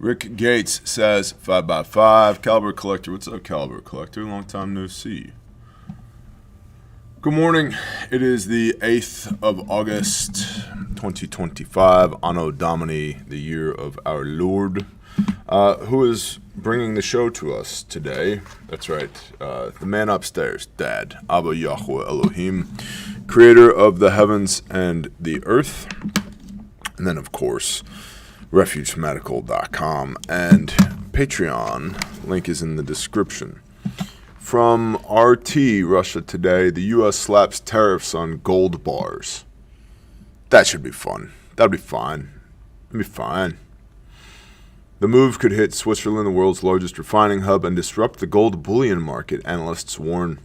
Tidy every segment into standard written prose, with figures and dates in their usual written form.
Rick Gates says 5x5. Caliber Collector. What's up, Caliber Collector? Long time no see. Good morning. It is the 8th of August, 2025. Anno Domini, the year of our Lord. Who is bringing the show to us today? That's right. The man upstairs, Dad. Abba Yahweh Elohim, creator of the heavens and the earth. And then, of course, RefugeMedical.com and Patreon. Link is in the description. From RT Russia Today, the U.S. slaps tariffs on gold bars. That should be fun. That'll be fine. It'll be fine. The move could hit Switzerland, the world's largest refining hub, and disrupt the gold bullion market, analysts warn.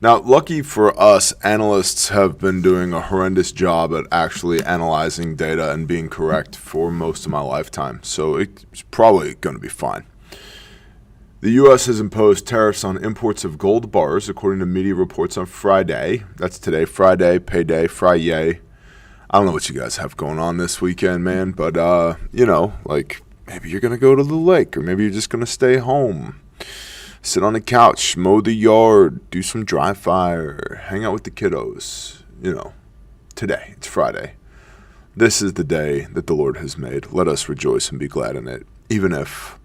Now, lucky for us, analysts have been doing a horrendous job at actually analyzing data and being correct for most of my lifetime, so it's probably going to be fine. The U.S. has imposed tariffs on imports of gold bars, according to media reports on Friday. That's today, Friday, payday, Friday. I don't know what you guys have going on this weekend, man, but, like maybe you're going to go to the lake, or maybe you're just going to stay home. Sit on the couch, mow the yard, do some dry fire, hang out with the kiddos. Today, it's Friday. This is the day that the Lord has made. Let us rejoice and be glad in it. Even if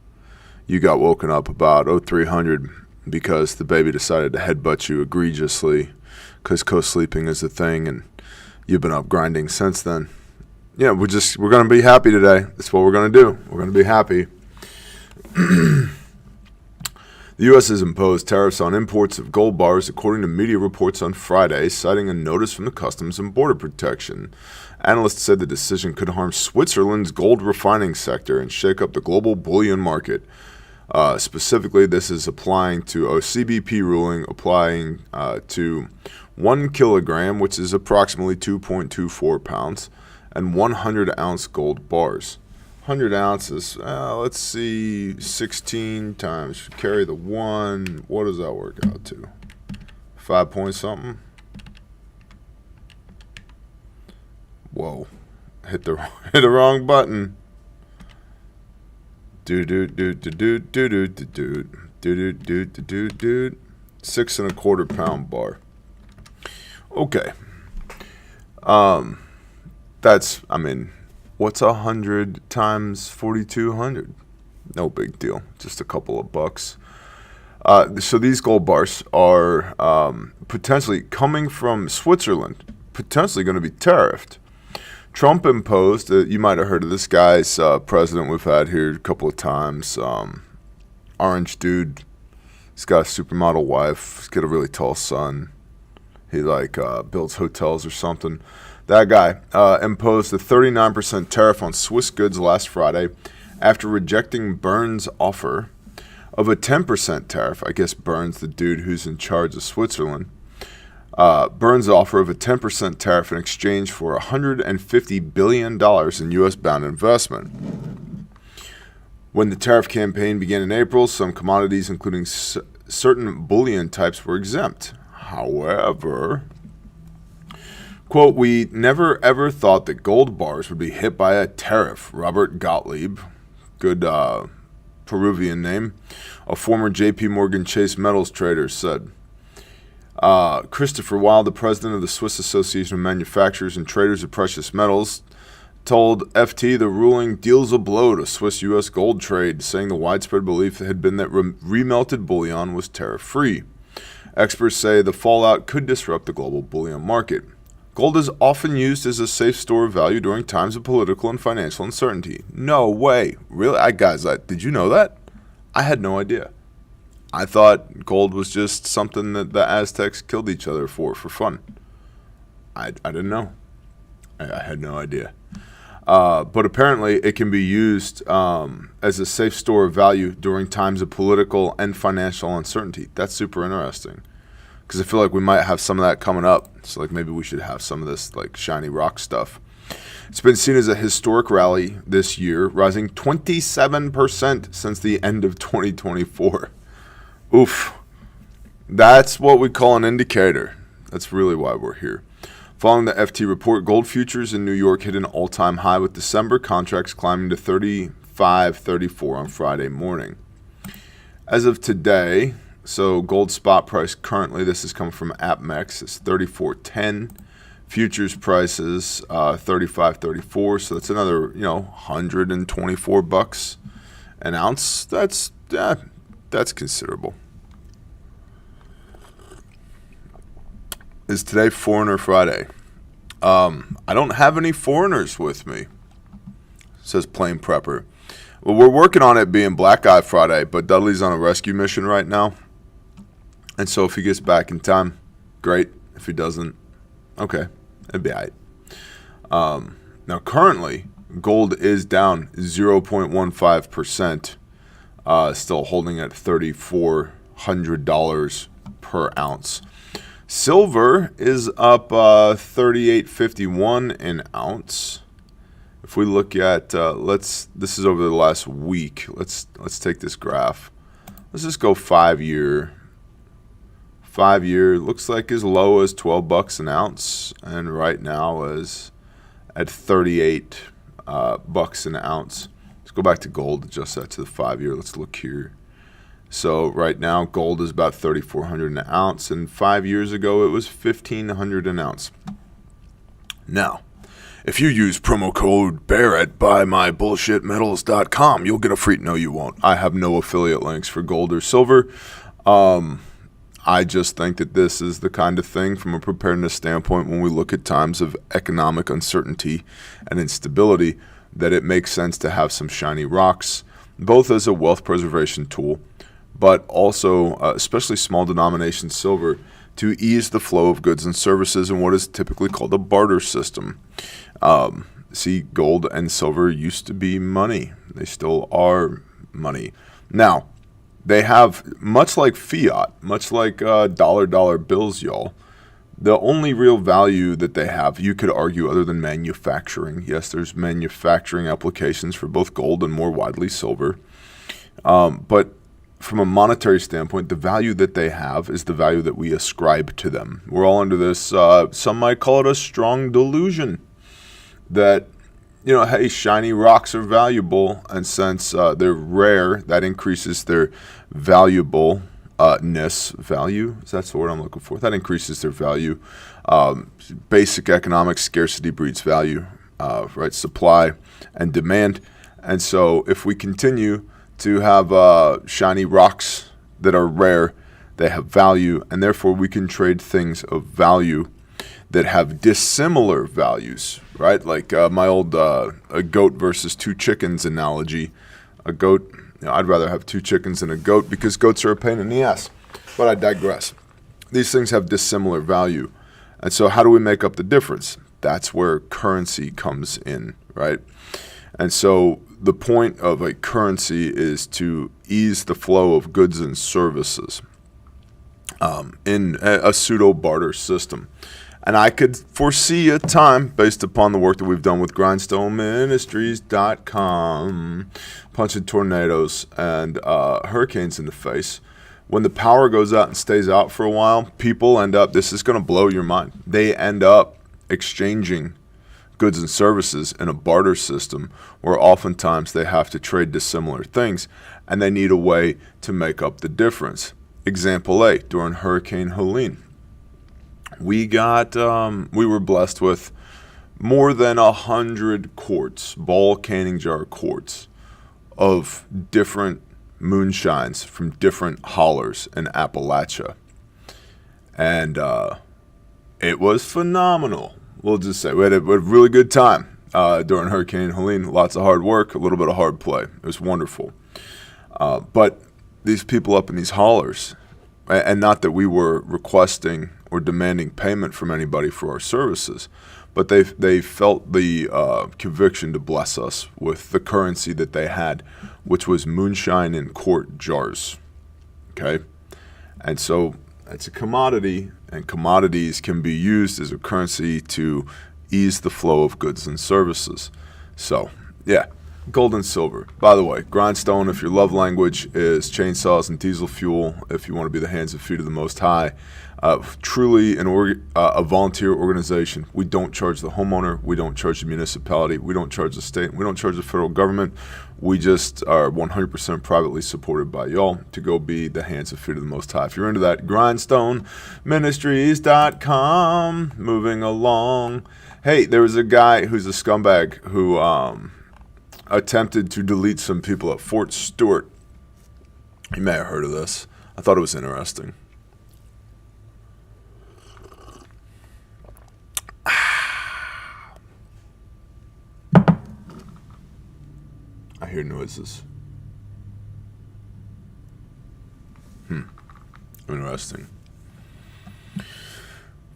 you got woken up about 0300 because the baby decided to headbutt you egregiously because co-sleeping is a thing and you've been up grinding since then. Yeah, we're going to be happy today. That's what we're going to do. We're going to be happy. The U.S. has imposed tariffs on imports of gold bars, according to media reports on Friday, citing a notice from the Customs and Border Protection. Analysts said the decision could harm Switzerland's gold refining sector and shake up the global bullion market. Specifically, this is applying to a CBP ruling applying to 1 kilogram, which is approximately 2.24 pounds, and 100-ounce gold bars. 100 ounces, let's see, 16 times, carry the 1, what does that work out to? 5 point something? Whoa, hit the wrong button. Dude. 6 1/4 pound bar. Okay. What's 100 times 4,200? No big deal. Just a couple of bucks. So these gold bars are potentially coming from Switzerland, potentially going to be tariffed. Trump imposed, you might have heard of this guy's president we've had here a couple of times. Orange dude. He's got a supermodel wife. He's got a really tall son. He builds hotels or something. That guy imposed a 39% tariff on Swiss goods last Friday after rejecting Burns' offer of a 10% tariff. I guess Burns, the dude who's in charge of Switzerland. Burns' offer of a 10% tariff in exchange for $150 billion in U.S.-bound investment. When the tariff campaign began in April, some commodities, including certain bullion types, were exempt. However, quote, we never ever thought that gold bars would be hit by a tariff, Robert Gottlieb, good Peruvian name, a former J.P. Morgan Chase metals trader, said. Christopher Wild, the president of the Swiss Association of Manufacturers and Traders of Precious Metals, told FT the ruling deals a blow to Swiss-U.S. gold trade, saying the widespread belief had been that remelted bullion was tariff-free. Experts say the fallout could disrupt the global bullion market. Gold is often used as a safe store of value during times of political and financial uncertainty. No way. Really? Did you know that? I had no idea. I thought gold was just something that the Aztecs killed each other for fun. I didn't know. I had no idea. But apparently it can be used as a safe store of value during times of political and financial uncertainty. That's super interesting. Because I feel like we might have some of that coming up. So maybe we should have some of this shiny rock stuff. It's been seen as a historic rally this year, rising 27% since the end of 2024. Oof. That's what we call an indicator. That's really why we're here. Following the FT report, gold futures in New York hit an all-time high, with December contracts climbing to 534 on Friday morning. As of today, so gold spot price currently, this is coming from AppMex, is 34.10. Futures prices 35.34. So that's another, $124 an ounce. That's considerable. Is today Foreigner Friday? I don't have any foreigners with me, says Plain Prepper. Well, we're working on it being Black Eye Friday, but Dudley's on a rescue mission right now. And so if he gets back in time, great. If he doesn't, okay, it'd be all right. Now, currently, gold is down 0.15%, still holding at $3,400 per ounce. Silver is up 38.51 an ounce. If we look at this is over the last week. Let's take this graph. Let's just go 5 year. 5 year looks like as low as $12 an ounce, and right now is at 38 bucks an ounce. Let's go back to gold. Adjust that to the 5 year. Let's look here. So right now, gold is about $3,400 an ounce, and 5 years ago it was $1,500 an ounce. Now, if you use promo code BEAR at buymybullshitmetals.com, you'll get a free. No, you won't. I have no affiliate links for gold or silver. I just think that this is the kind of thing from a preparedness standpoint when we look at times of economic uncertainty and instability that it makes sense to have some shiny rocks, both as a wealth preservation tool, but also, especially small denomination silver, to ease the flow of goods and services in what is typically called a barter system. See, gold and silver used to be money. They still are money. Now, they have, much like fiat, much like dollar bills, y'all, the only real value that they have, you could argue, other than manufacturing. Yes, there's manufacturing applications for both gold and more widely silver. But from a monetary standpoint, the value that they have is the value that we ascribe to them. We're all under this, some might call it a strong delusion, that, hey, shiny rocks are valuable, and since they're rare, that increases their valuableness. Value, that's the word I'm looking for. That increases their value. Basic economics, scarcity breeds value, right? Supply and demand. And so if we continue to have shiny rocks that are rare, they have value, and therefore we can trade things of value that have dissimilar values, right? Like my old a goat versus two chickens analogy. A goat, I'd rather have two chickens than a goat because goats are a pain in the ass. But I digress. These things have dissimilar value. And so how do we make up the difference? That's where currency comes in, right? And so the point of a currency is to ease the flow of goods and services in a pseudo-barter system. And I could foresee a time, based upon the work that we've done with GrindstoneMinistries.com, punching tornadoes and hurricanes in the face, when the power goes out and stays out for a while, people end up, this is going to blow your mind, they end up exchanging goods and services in a barter system where oftentimes they have to trade dissimilar things and they need a way to make up the difference. Example A, during Hurricane Helene, we were blessed with more than 100 quarts, ball canning jar quarts, of different moonshines from different hollers in Appalachia. And it was phenomenal. We'll just say we had a really good time during Hurricane Helene. Lots of hard work, a little bit of hard play. It was wonderful. But these people up in these hollers, and not that we were requesting or demanding payment from anybody for our services, but they felt the conviction to bless us with the currency that they had, which was moonshine in quart jars. Okay? And so it's a commodity, and commodities can be used as a currency to ease the flow of goods and services. So, yeah, Gold and silver. By the way, grindstone, if your love language is chainsaws and diesel fuel, if you want to be the hands and feet of the Most High, truly a volunteer organization. We don't charge the homeowner. We don't charge the municipality. We don't charge the state. We don't charge the federal government. We just are 100% privately supported by y'all to go be the hands and feet of the Most High. If you're into that, grindstoneministries.com. Moving along. Hey, there was a guy who's a scumbag who attempted to delete some people at Fort Stewart. You may have heard of this. I thought it was interesting. I hear noises. Interesting.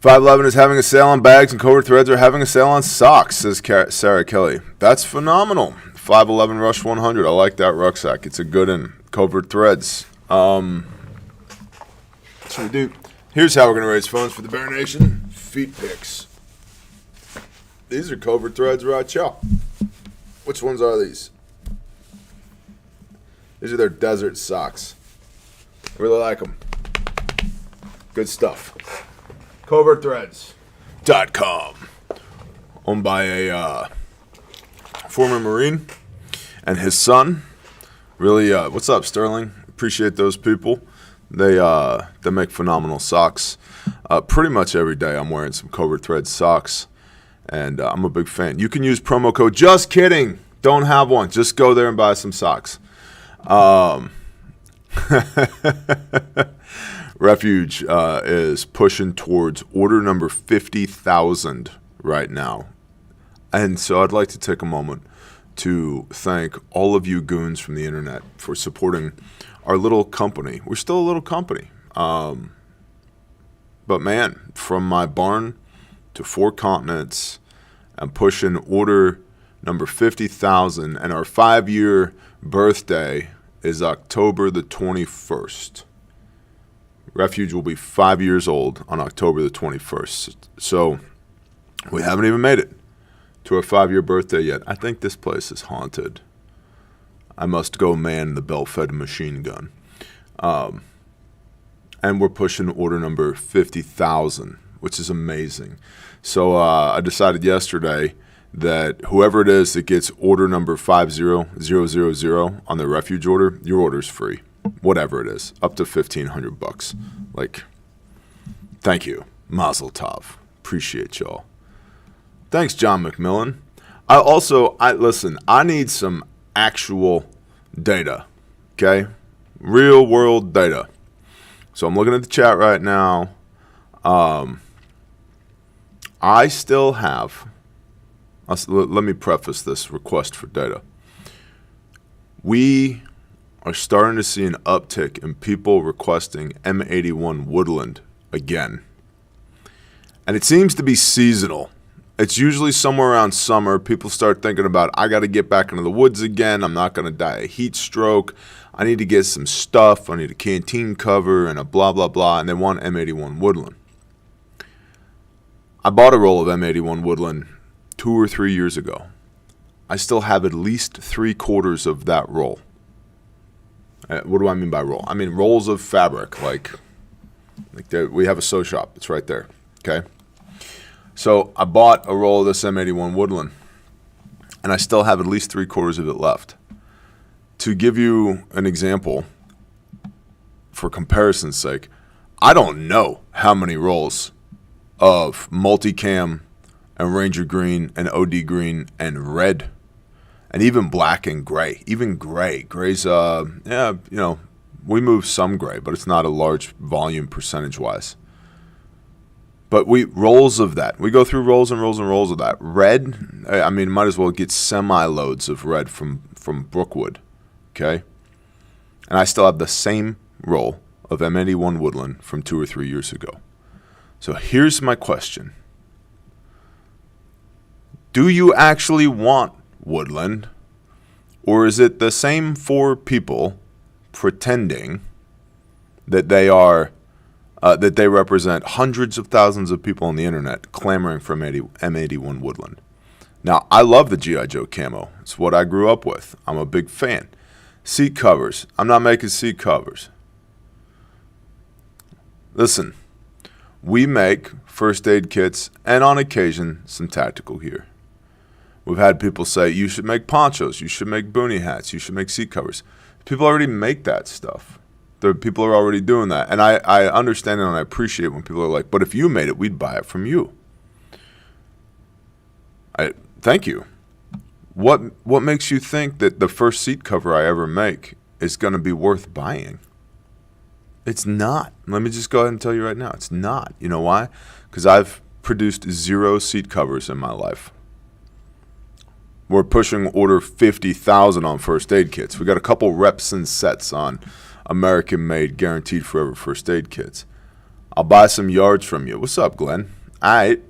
511 is having a sale on bags and covert threads are having a sale on socks, says Sarah Kelly. That's phenomenal. 511 Rush 100. I like that rucksack. It's a good one. Covert threads. So we do. Here's how we're going to raise funds for the Bear Nation. Feet pics. These are covert threads right, y'all. Which ones are these? These are their desert socks. I really like them. Good stuff. CovertThreads.com. Owned by a former Marine and his son. Really, what's up, Sterling? Appreciate those people. They make phenomenal socks. Pretty much every day I'm wearing some Covert Threads socks, and I'm a big fan. You can use promo code. Just kidding. Don't have one. Just go there and buy some socks. Refuge is pushing towards order number 50,000 right now. And so I'd like to take a moment to thank all of you goons from the internet for supporting our little company. We're still a little company. But man, from my barn to 4 continents, I'm pushing order number 50,000. And our 5-year birthday is October the 21st. Refuge will be 5 years old on October the 21st. So we haven't even made it to our 5-year birthday yet. I think this place is haunted. I must go man the belt-fed machine gun. And we're pushing order number 50,000, which is amazing. So I decided yesterday that whoever it is that gets order number 50000 on their Refuge order, your order's free. Whatever it is, up to $1,500. Like, thank you, Mazel Tov. Appreciate y'all. Thanks, John McMillan. Listen. I need some actual data. Okay, real world data. So I'm looking at the chat right now. I still have. Let me preface this request for data. We are starting to see an uptick in people requesting M81 Woodland again. And it seems to be seasonal. It's usually somewhere around summer. People start thinking about, I got to get back into the woods again. I'm not going to die a heat stroke. I need to get some stuff. I need a canteen cover and a blah, blah, blah. And they want M81 Woodland. I bought a roll of M81 Woodland 2 or 3 years ago. I still have at least 3/4 of that roll. What do I mean by roll? I mean rolls of fabric, like we have a sew shop. It's right there, okay? So I bought a roll of this M81 Woodland, and I still have at least 3/4 of it left. To give you an example, for comparison's sake, I don't know how many rolls of multicam and Ranger Green and OD Green and red and even black and gray, even gray. Gray's, we move some gray, but it's not a large volume percentage-wise. But rolls of that. We go through rolls and rolls and rolls of that. Red, I mean, might as well get semi-loads of red from Brookwood, okay? And I still have the same roll of M81 Woodland from 2 or 3 years ago. So here's my question. Do you actually want Woodland, or is it the same 4 people pretending that they are that they represent hundreds of thousands of people on the internet clamoring for M81 Woodland? Now, I love the G.I. Joe camo. It's what I grew up with. I'm a big fan. Seat covers. I'm not making seat covers. Listen, we make first aid kits and on occasion some tactical gear. We've had people say, you should make ponchos, you should make boonie hats, you should make seat covers. People already make that stuff. People are already doing that. And I understand it and I appreciate when people are like, but if you made it, we'd buy it from you. Thank you. What makes you think that the first seat cover I ever make is going to be worth buying? It's not. Let me just go ahead and tell you right now, it's not. You know why? Because I've produced 0 seat covers in my life. We're pushing order 50,000 on first aid kits. We got a couple reps and sets on American-made, guaranteed forever first aid kits. I'll buy some yards from you. What's up, Glenn? All right.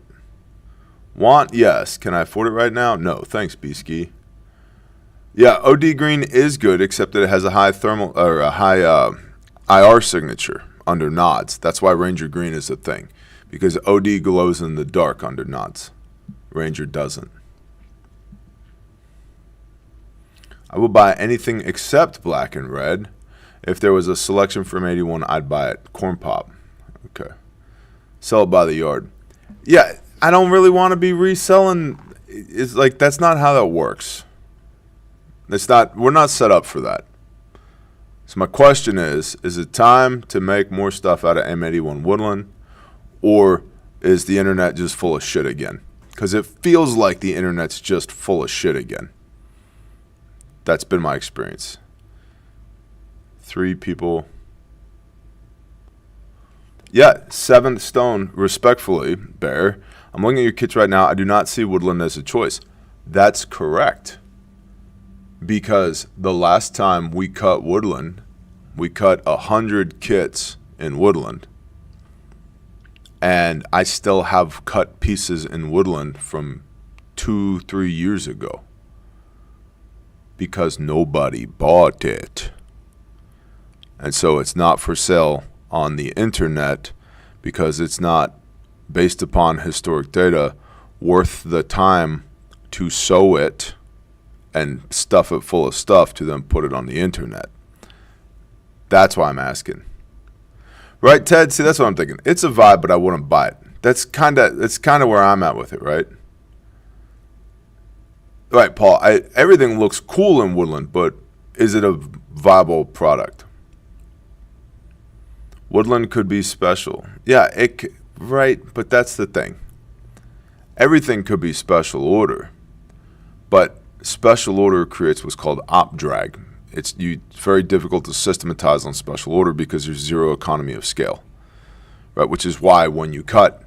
Want? Yes. Can I afford it right now? No. Thanks, B-Ski. Yeah, OD green is good, except that it has a high thermal or a high IR signature under nods. That's why Ranger green is a thing, because OD glows in the dark under nods. Ranger doesn't. I will buy anything except black and red. If there was a selection from 81, I'd buy it. Corn pop. Okay. Sell it by the yard. Yeah, I don't really want to be reselling. It's like, that's not how that works. It's not, we're not set up for that. So my question is it time to make more stuff out of M81 Woodland, or is the internet just full of shit again? Because it feels like the internet's just full of shit again. That's been my experience. 3 people. Yeah, 7th Stone, respectfully, Bear. I'm looking at your kits right now. I do not see Woodland as a choice. That's correct. Because the last time we cut Woodland, we cut 100 kits in Woodland. And I still have cut pieces in Woodland from 2-3 years ago. Because nobody bought it. And so it's not for sale on the internet because it's not, based upon historic data, worth the time to sew it and stuff it full of stuff to then put it on the internet. That's why I'm asking. Right, Ted? See, that's what I'm thinking. It's a vibe, but I wouldn't buy it. That's kind of where I'm at with it, right? Right, Paul, everything looks cool in Woodland, but is it a viable product? Woodland could be special. Yeah, right, but that's the thing. Everything could be special order, but special order creates what's called op drag. It's very difficult to systematize on special order because there's 0 economy of scale, right? Which is why when you cut,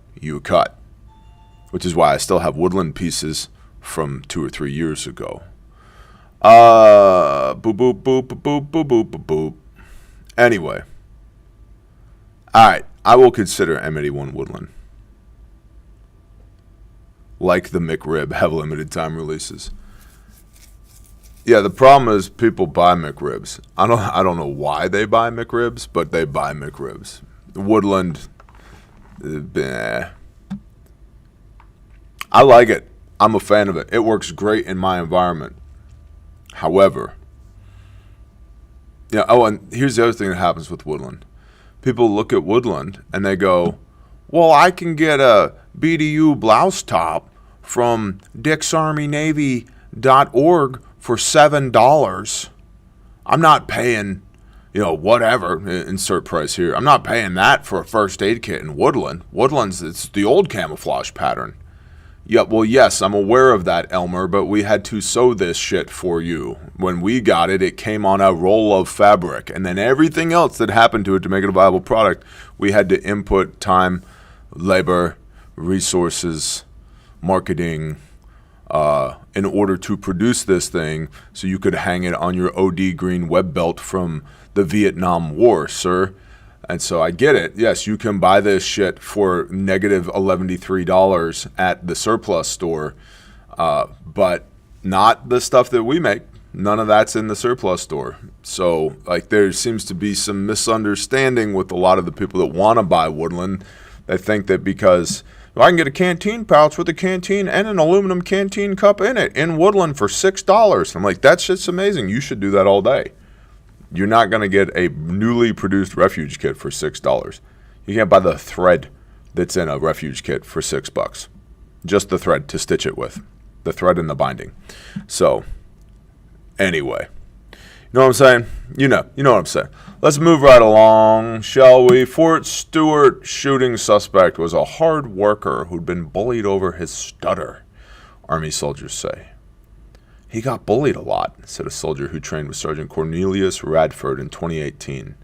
which is why I still have Woodland pieces from 2 or 3 years ago. Boop, boop, boop, boop, boop, boop, boop, boop, boop. Anyway. All right. I will consider M81 Woodland. Like the McRib, have limited time releases. Yeah, the problem is people buy McRibs. I don't know why they buy McRibs, but they buy McRibs. Woodland, I like it. I'm a fan of it. It works great in my environment. However, yeah. Oh, and here's the other thing that happens with Woodland. People look at Woodland and they go, well, I can get a BDU blouse top from DicksArmyNavy.org for $7. I'm not paying, whatever, insert price here. I'm not paying that for a first aid kit in Woodland. Woodland's, it's the old camouflage pattern. Yeah, well, yes, I'm aware of that, Elmer, but we had to sew this shit for you. When we got it, it came on a roll of fabric, and then everything else that happened to it to make it a viable product, we had to input time, labor, resources, marketing, in order to produce this thing so you could hang it on your OD green web belt from the Vietnam War, sir. And so I get it. Yes, you can buy this shit for negative $113 at the surplus store, but not the stuff that we make. None of that's in the surplus store. So, there seems to be some misunderstanding with a lot of the people that want to buy Woodland. They think that because I can get a canteen pouch with a canteen and an aluminum canteen cup in it in Woodland for $6. I'm like, that shit's amazing. You should do that all day. You're not going to get a newly produced Refuge kit for $6. You can't buy the thread that's in a Refuge kit for $6. Just the thread to stitch it with. The thread and the binding. So, anyway. You know what I'm saying? You know what I'm saying. Let's move right along, shall we? Fort Stewart shooting suspect was a hard worker who'd been bullied over his stutter, Army soldiers say. He got bullied a lot, said a soldier who trained with Sergeant Cornelius Radford in 2018.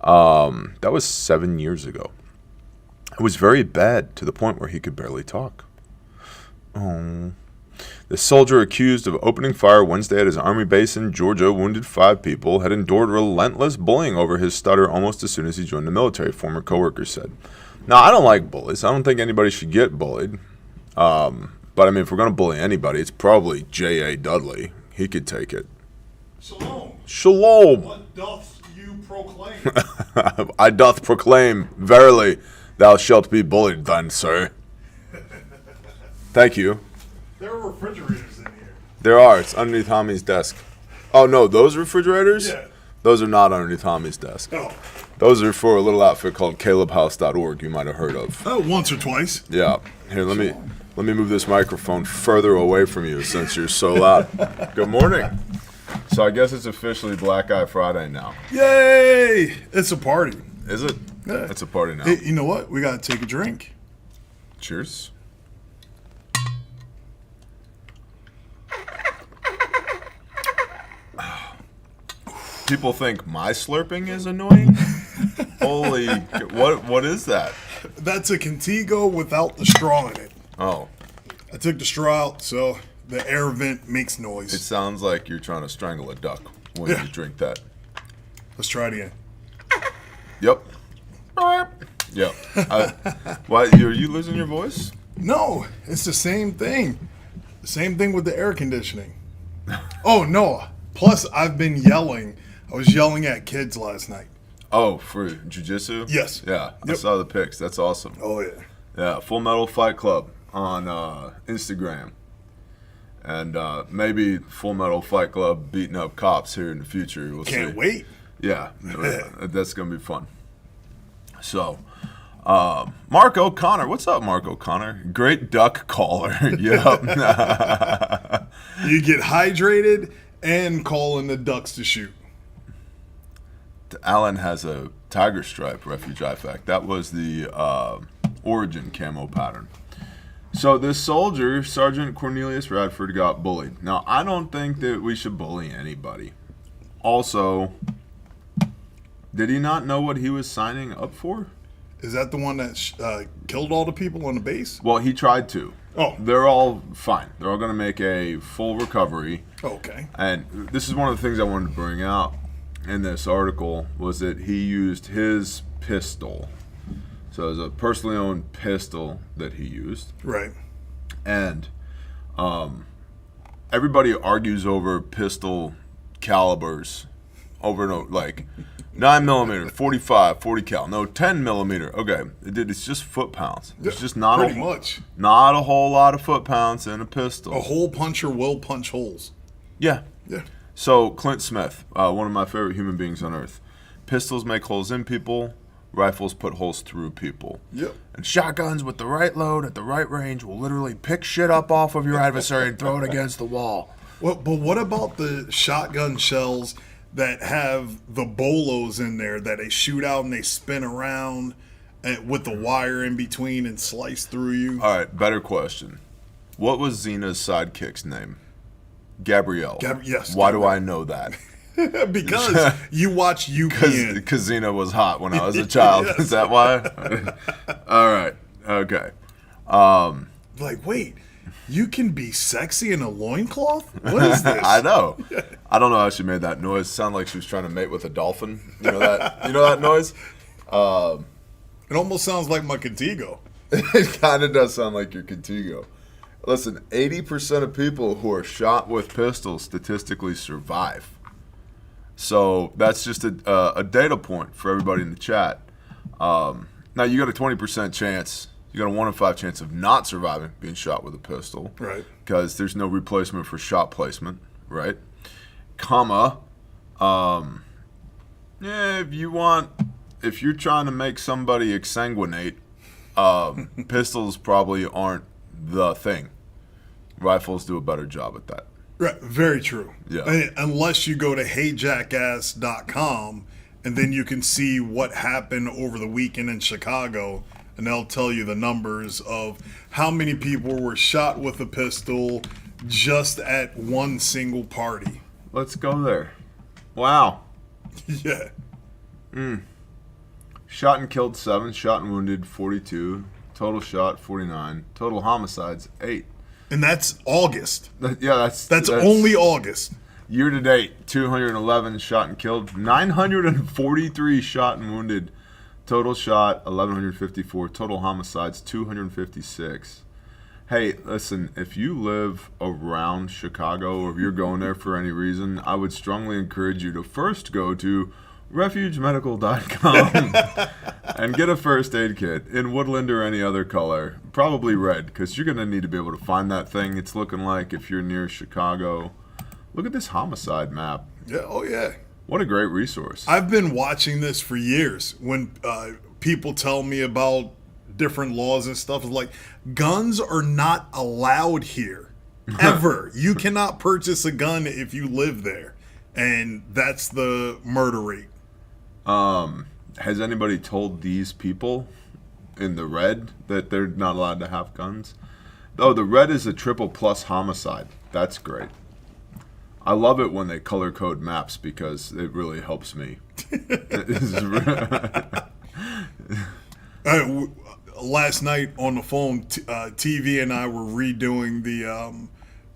That was 7 years ago. It was very bad to the point where he could barely talk. Oh. The soldier accused of opening fire Wednesday at his army base in Georgia wounded 5 people, had endured relentless bullying over his stutter almost as soon as he joined the military, former coworkers said. Now, I don't like bullies. I don't think anybody should get bullied. But, I mean, if we're going to bully anybody, it's probably J.A. Dudley. He could take it. Shalom. Shalom. What doth you proclaim? I doth proclaim, verily, thou shalt be bullied then, sir. Thank you. There are refrigerators in here. There are. It's underneath Hami's desk. Oh, no, those refrigerators? Yeah. Those are not underneath Hami's desk. Oh. Those are for a little outfit called CalebHouse.org you might have heard of. Oh, once or twice. Yeah. Here, let me move this microphone further away from you since you're so loud. Good morning. So I guess it's officially Black Eye Friday now. Yay! It's a party. Is it? Yeah. It's a party now. Hey, you know what? We got to take a drink. Cheers. People think my slurping is annoying? Holy, what is that? That's a Contigo without the straw in it. Oh. I took the straw out, so the air vent makes noise. It sounds like you're trying to strangle a duck when you drink that. Let's try it again. Yep. Yep. Why, are you losing your voice? No, it's the same thing. The same thing with the air conditioning. Oh, no. Plus, I've been yelling. I was yelling at kids last night. Oh, for jiu-jitsu? Yes. Yeah, Yep. I saw the pics. That's awesome. Oh, yeah. Yeah, Full Metal Fight Club on Instagram. And maybe Full Metal Fight Club beating up cops here in the future. We'll Can't see. wait. Yeah, that's going to be fun. So, Mark O'Connor. What's up, Mark O'Connor? Great duck caller. Yep. You get hydrated and call in the ducks to shoot. Alan has a tiger stripe Refuge IFAC. That was the origin camo pattern. So this soldier, Sergeant Cornelius Radford, got bullied. Now, I don't think that we should bully anybody. Also, did he not know what he was signing up for? Is that the one that killed all the people on the base? Well, he tried to. Oh. They're all fine. They're all going to make a full recovery. Okay. And this is one of the things I wanted to bring out in this article was that he used his pistol. So it was a personally owned pistol that he used. Right. And everybody argues over pistol calibers over and over, like 9mm, 45, 40 cal. No, 10mm. Okay, it's just foot pounds. It's just not pretty much. Not a whole lot of foot pounds in a pistol. A hole puncher will punch holes. Yeah. Yeah. So Clint Smith, one of my favorite human beings on earth. Pistols make holes in people. Rifles put holes through people. Yep. And shotguns with the right load at the right range will literally pick shit up off of your adversary and throw it against the wall. Well, but what about the shotgun shells that have the bolos in there that they shoot out and they spin around with the wire in between and slice through you? All right, better question. What was Xena's sidekick's name? Gabrielle. Yes. Why do I know that? Because you watch UPN. Because Xena was hot when I was a child. Yes. Is that why? All right. Okay. Like, wait, you can be sexy in a loincloth? What is this? I know. I don't know how she made that noise. It sounded like she was trying to mate with a dolphin. You know that? You know that noise? It almost sounds like my Contigo. It kind of does sound like your Contigo. Listen, 80% of people who are shot with pistols statistically survive. So that's just a data point for everybody in the chat. Now, you got a 20% chance You got a 1 in 5 chance of not surviving being shot with a pistol. Right. Because there's no replacement for shot placement, right? Comma, if you're trying to make somebody exsanguinate, pistols probably aren't the thing. Rifles do a better job at that. Right. Very true. Yeah. Unless you go to heyjackass.com and then you can see what happened over the weekend in Chicago, and they'll tell you the numbers of how many people were shot with a pistol just at one single party. Let's go there. Wow. Yeah. Shot and killed 7, shot and wounded 42, total shot 49, total homicides 8. And that's August. That's only August. Year to date, 211 shot and killed, 943 shot and wounded, total shot 1,154, total homicides 256. Hey, listen, if you live around Chicago or if you're going there for any reason, I would strongly encourage you to first go to refugemedical.com and get a first aid kit in Woodland or any other color, probably red, because you're going to need to be able to find that thing. It's looking like if you're near Chicago. Look at this homicide map. Yeah. Oh, yeah. What a great resource. I've been watching this for years. When people tell me about different laws and stuff, it's like, guns are not allowed here, ever. You cannot purchase a gun if you live there. And that's the murder rate. Has anybody told these people in the red that they're not allowed to have guns? Oh, the red is a triple plus homicide. That's great. I love it when they color code maps because it really helps me. Last night on the phone, TV and I were redoing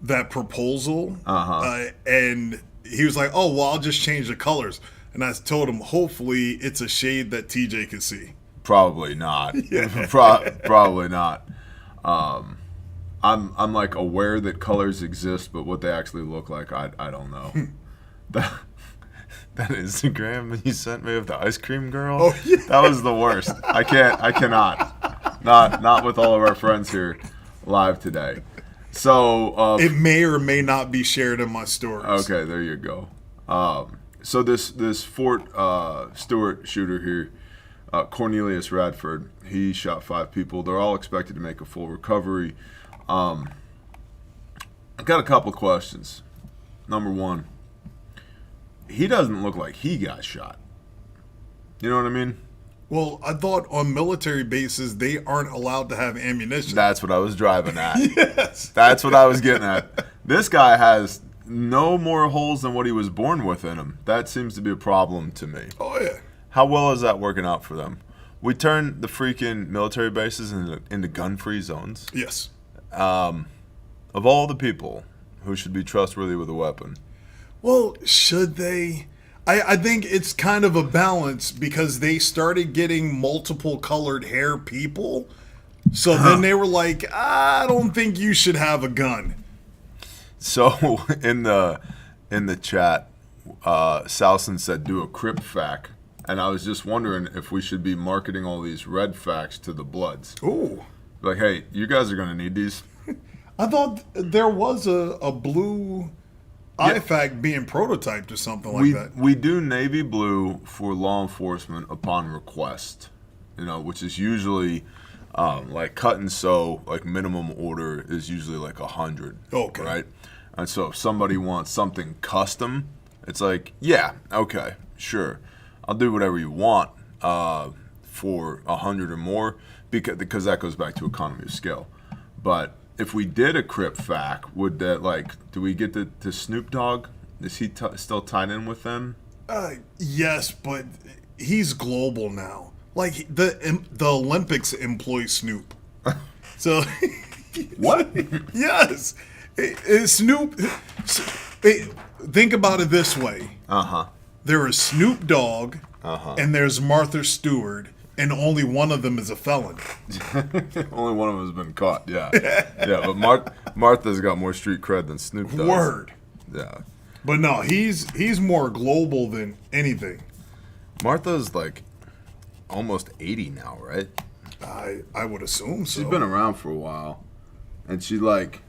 that proposal, and he was like, "Oh, well, I'll just change the colors." And I told him, hopefully, it's a shade that TJ can see. Probably not. Yeah. Probably not. I'm like aware that colors exist, but what they actually look like, I don't know. that Instagram that you sent me of the ice cream girl, oh, yeah. That was the worst. I cannot. Not with all of our friends here live today. So it may or may not be shared in my stories. Okay, there you go. So this Fort Stewart shooter here, Cornelius Radford, he shot 5 people. They're all expected to make a full recovery. I've got a couple questions. Number 1, he doesn't look like he got shot. You know what I mean? Well, I thought on military bases they aren't allowed to have ammunition. That's what I was driving at. Yes. That's what I was getting at. This guy has no more holes than what he was born with in him. That seems to be a problem to me. Oh, yeah. How well is that working out for them? We turned the freaking military bases into gun-free zones. Yes. Of all the people who should be trustworthy with a weapon. Well, should they? I think it's kind of a balance because they started getting multiple colored hair people. So then they were like, I don't think you should have a gun. So in the chat, Salson said do a Crip fac. And I was just wondering if we should be marketing all these red facts to the Bloods. Ooh. Like, hey, you guys are going to need these. I thought there was a blue IFAC being prototyped or something like that. We do navy blue for law enforcement upon request, which is usually like cut and sew, like minimum order is usually like 100. Okay. Right? And so if somebody wants something custom, it's like, yeah, okay, sure. I'll do whatever you want for 100 or more because that goes back to economy of scale. But if we did a Crip fac, would that do we get to Snoop Dogg? Is he still tied in with them? Yes, but he's global now. Like the Olympics employ Snoop. So what? Yes, Snoop. Think about it this way. There is Snoop Dogg, and there's Martha Stewart, and only one of them is a felon. Only one of them has been caught, yeah. Yeah, but Martha's got more street cred than Snoop does. Word. Yeah. But no, he's more global than anything. Martha's like almost 80 now, right? I would assume so. She's been around for a while. And she, like,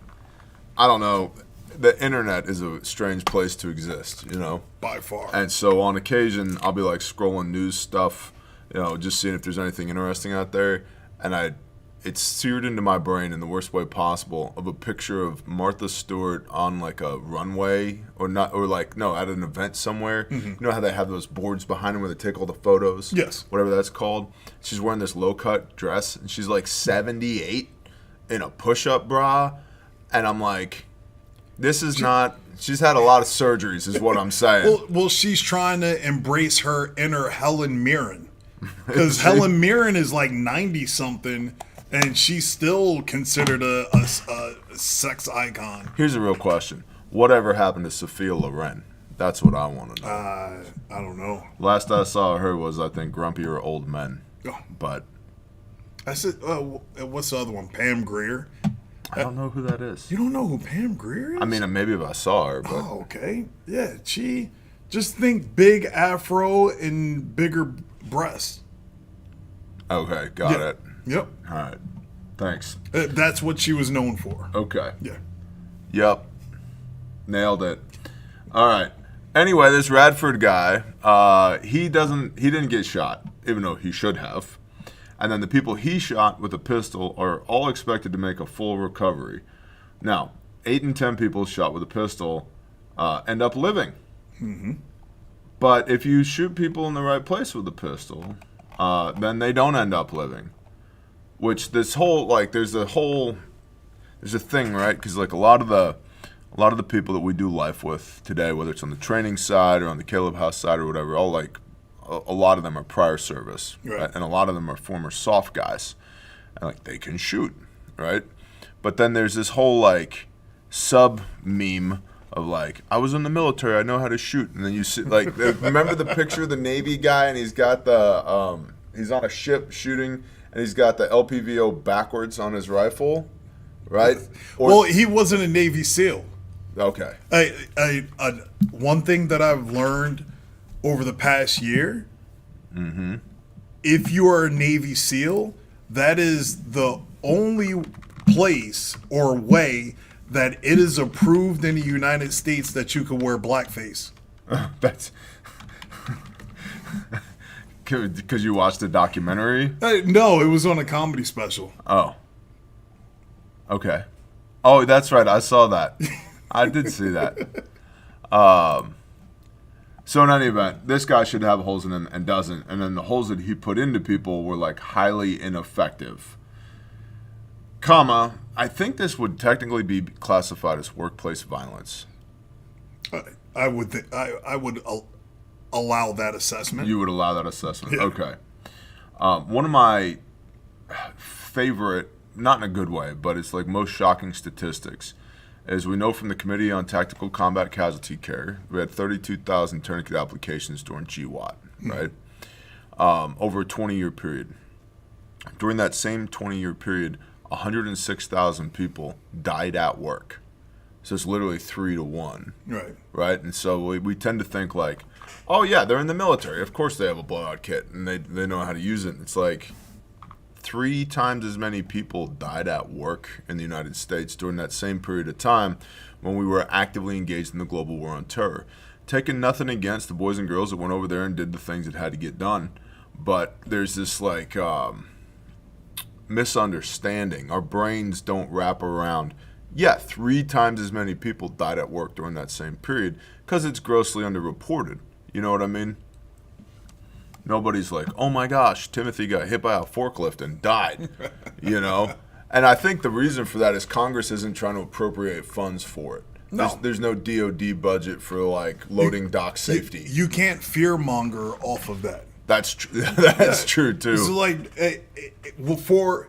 I don't know. The internet is a strange place to exist, you know? By far. And so on occasion, I'll be, like, scrolling news stuff, you know, just seeing if there's anything interesting out there. And it's seared into my brain in the worst way possible of a picture of Martha Stewart on like a runway at an event somewhere. Mm-hmm. You know how they have those boards behind them where they take all the photos? Yes. Whatever that's called. She's wearing this low-cut dress, and she's like 78 in a push-up bra. And I'm like, this is not... She's had a lot of surgeries is what I'm saying. Well, she's trying to embrace her inner Helen Mirren. Because Helen Mirren is like 90-something... And she's still considered a sex icon. Here's a real question. Whatever happened to Sophia Loren? That's what I want to know. I don't know. Last I saw her was, I think, Grumpier Old Men. Oh. But I said, what's the other one? Pam Grier? I don't know who that is. You don't know who Pam Grier is? I mean, maybe if I saw her. But Oh, okay. Yeah, she... Just think big afro and bigger breasts. Okay, got it. Yep. All right. Thanks. That's what she was known for. Okay. Yeah. Yep. Nailed it. All right. Anyway, this Radford guy, he didn't get shot, even though he should have. And then the people he shot with a pistol are all expected to make a full recovery. Now, 8 in 10 people shot with a pistol end up living. Mm-hmm. But if you shoot people in the right place with a pistol, then they don't end up living. Which this whole, like, there's a thing, right? Because like a lot of the people that we do life with today, whether it's on the training side or on the Caleb House side or whatever, all like a lot of them are prior service, right? And a lot of them are former soft guys, and like they can shoot, right? But then there's this whole like sub meme of like, I was in the military, I know how to shoot, and then you see like remember the picture of the Navy guy, and he's got the he's on a ship shooting. And he's got the LPVO backwards on his rifle, right? Well, he wasn't a Navy SEAL. Okay. One thing that I've learned over the past year, if you are a Navy SEAL, that is the only place or way that it is approved in the United States that you can wear blackface. That's... Because you watched a documentary? No, it was on a comedy special. Oh. Okay. Oh, that's right. I saw that. I did see that. So in any event, this guy should have holes in him and doesn't. And then the holes that he put into people were like highly ineffective. I think this would technically be classified as workplace violence. I would allow that assessment. You would allow that assessment. Yeah. Okay. One of my favorite, not in a good way, but it's like most shocking statistics, is we know from the Committee on Tactical Combat Casualty Care, we had 32,000 tourniquet applications during GWAT, right? Over a 20-year period. During that same 20-year period, 106,000 people died at work. So it's literally 3 to 1. Right. Right? And so we tend to think like, oh yeah, they're in the military. Of course they have a blowout kit and they know how to use it. It's like 3 times as many people died at work in the United States during that same period of time when we were actively engaged in the global war on terror. Taking nothing against the boys and girls that went over there and did the things that had to get done. But there's this like misunderstanding. Our brains don't wrap around, 3 times as many people died at work during that same period because it's grossly underreported. You know what I mean? Nobody's like, oh my gosh, Timothy got hit by a forklift and died, you know? And I think the reason for that is Congress isn't trying to appropriate funds for it. No. There's no DOD budget for like loading dock safety. You can't fearmonger off of that. That's true. That's true too. It's like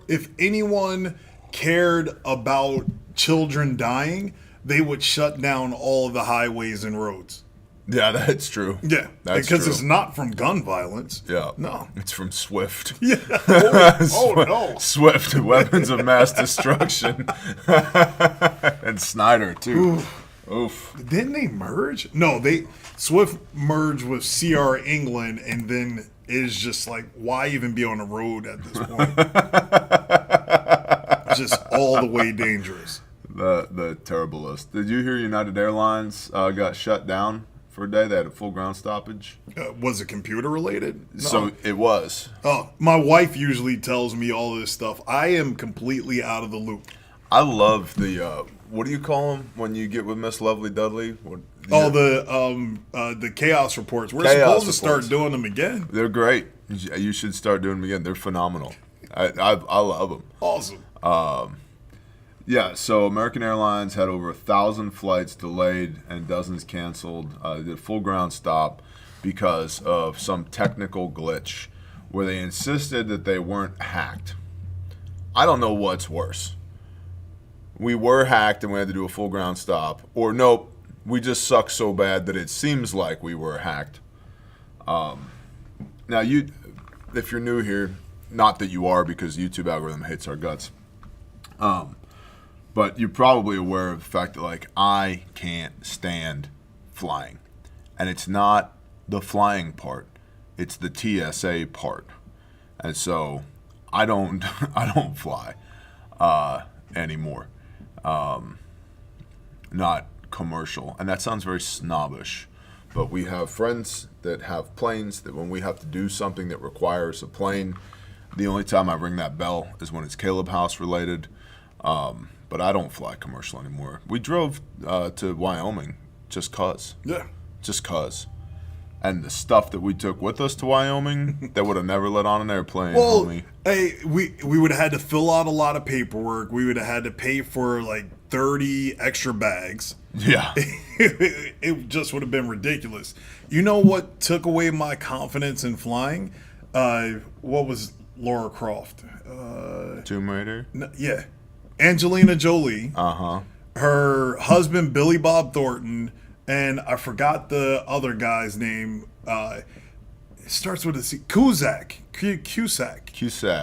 if anyone cared about children dying, they would shut down all of the highways and roads. Yeah, that's true. Yeah, that's because true. it's not from gun violence. Yeah, no, it's from SWIFT. Yeah. Oh no, SWIFT, weapons of mass destruction, and Snyder too. Oof. Didn't they merge? No, SWIFT merged with CR England, and then is just like, why even be on the road at this point? It's just all the way dangerous. The terriblest. Did you hear United Airlines got shut down for a day? They had a full ground stoppage. Was it computer related? No. So it was. Oh, my wife usually tells me all this stuff. I am completely out of the loop. I love the what do you call them when you get with Miss Lovely Dudley? The chaos reports. We're supposed to start doing them again. They're great. You should start doing them again. They're phenomenal. I love them. Awesome. Yeah, so American Airlines had over 1,000 flights delayed and dozens canceled. They did a full ground stop because of some technical glitch where they insisted that they weren't hacked. I don't know what's worse. We were hacked and we had to do a full ground stop. Or nope, we just suck so bad that it seems like we were hacked. Now, if you're new here, not that you are because the YouTube algorithm hates our guts. But you're probably aware of the fact that, like, I can't stand flying. And it's not the flying part. It's the TSA part. And so I don't fly anymore. Not commercial. And that sounds very snobbish. But we have friends that have planes that when we have to do something that requires a plane, the only time I ring that bell is when it's Caleb House related. But I don't fly commercial anymore. We drove to Wyoming just cause. Yeah. Just cause. And the stuff that we took with us to Wyoming that would have never let on an airplane. Well, homie. hey, we would have had to fill out a lot of paperwork. We would have had to pay for like 30 extra bags. Yeah. It just would have been ridiculous. You know what took away my confidence in flying? What was Laura Croft? Tomb Raider? Yeah. Angelina Jolie. Uh-huh. Her husband, Billy Bob Thornton, and I forgot the other guy's name. It starts with a C. Cusack.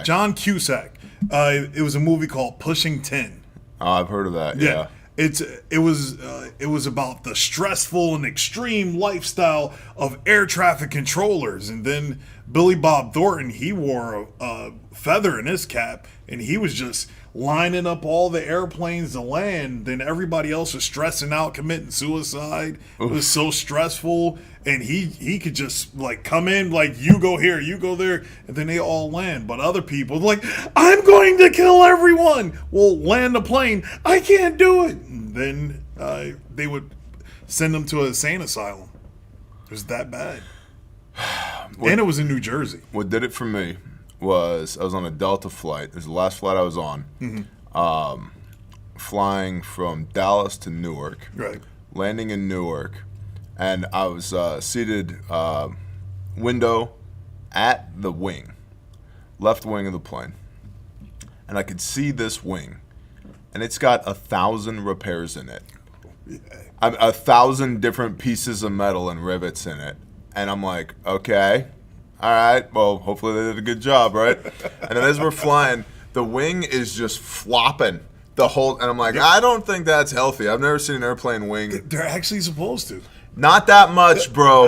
John Cusack. It was a movie called Pushing 10. Oh, I've heard of that, yeah. It was about the stressful and extreme lifestyle of air traffic controllers, and then Billy Bob Thornton, he wore a feather in his cap, and he was just lining up all the airplanes to land. Then everybody else was stressing out, committing suicide. Oof. It was so stressful, and he could just like come in, like, you go here, you go there, and then they all land. But other people like, I'm going to kill everyone. Well, land the plane. I can't do it. And then they would send them to an insane asylum. It was that bad. And it was in New Jersey. What did it for me was I was on a Delta flight. It was the last flight I was on. Mm-hmm. Flying from Dallas to Newark. Right. Landing in Newark. And I was seated window at the wing. Left wing of the plane. And I could see this wing. And it's got 1,000 repairs in it. Yeah. 1,000 different pieces of metal and rivets in it. And I'm like, okay. All right, well, hopefully they did a good job, right? And then as we're flying, the wing is just flopping the whole, and I'm like, I don't think that's healthy. I've never seen an airplane wing. They're actually supposed to. Not that much, bro.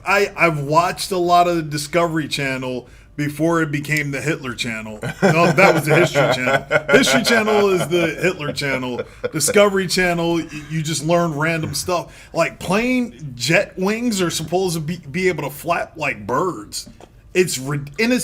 I've watched a lot of the Discovery Channel before it became the Hitler Channel. No, that was the History Channel. History Channel is the Hitler Channel. Discovery Channel, you just learn random stuff. Like plane jet wings are supposed to be able to flap like birds. It's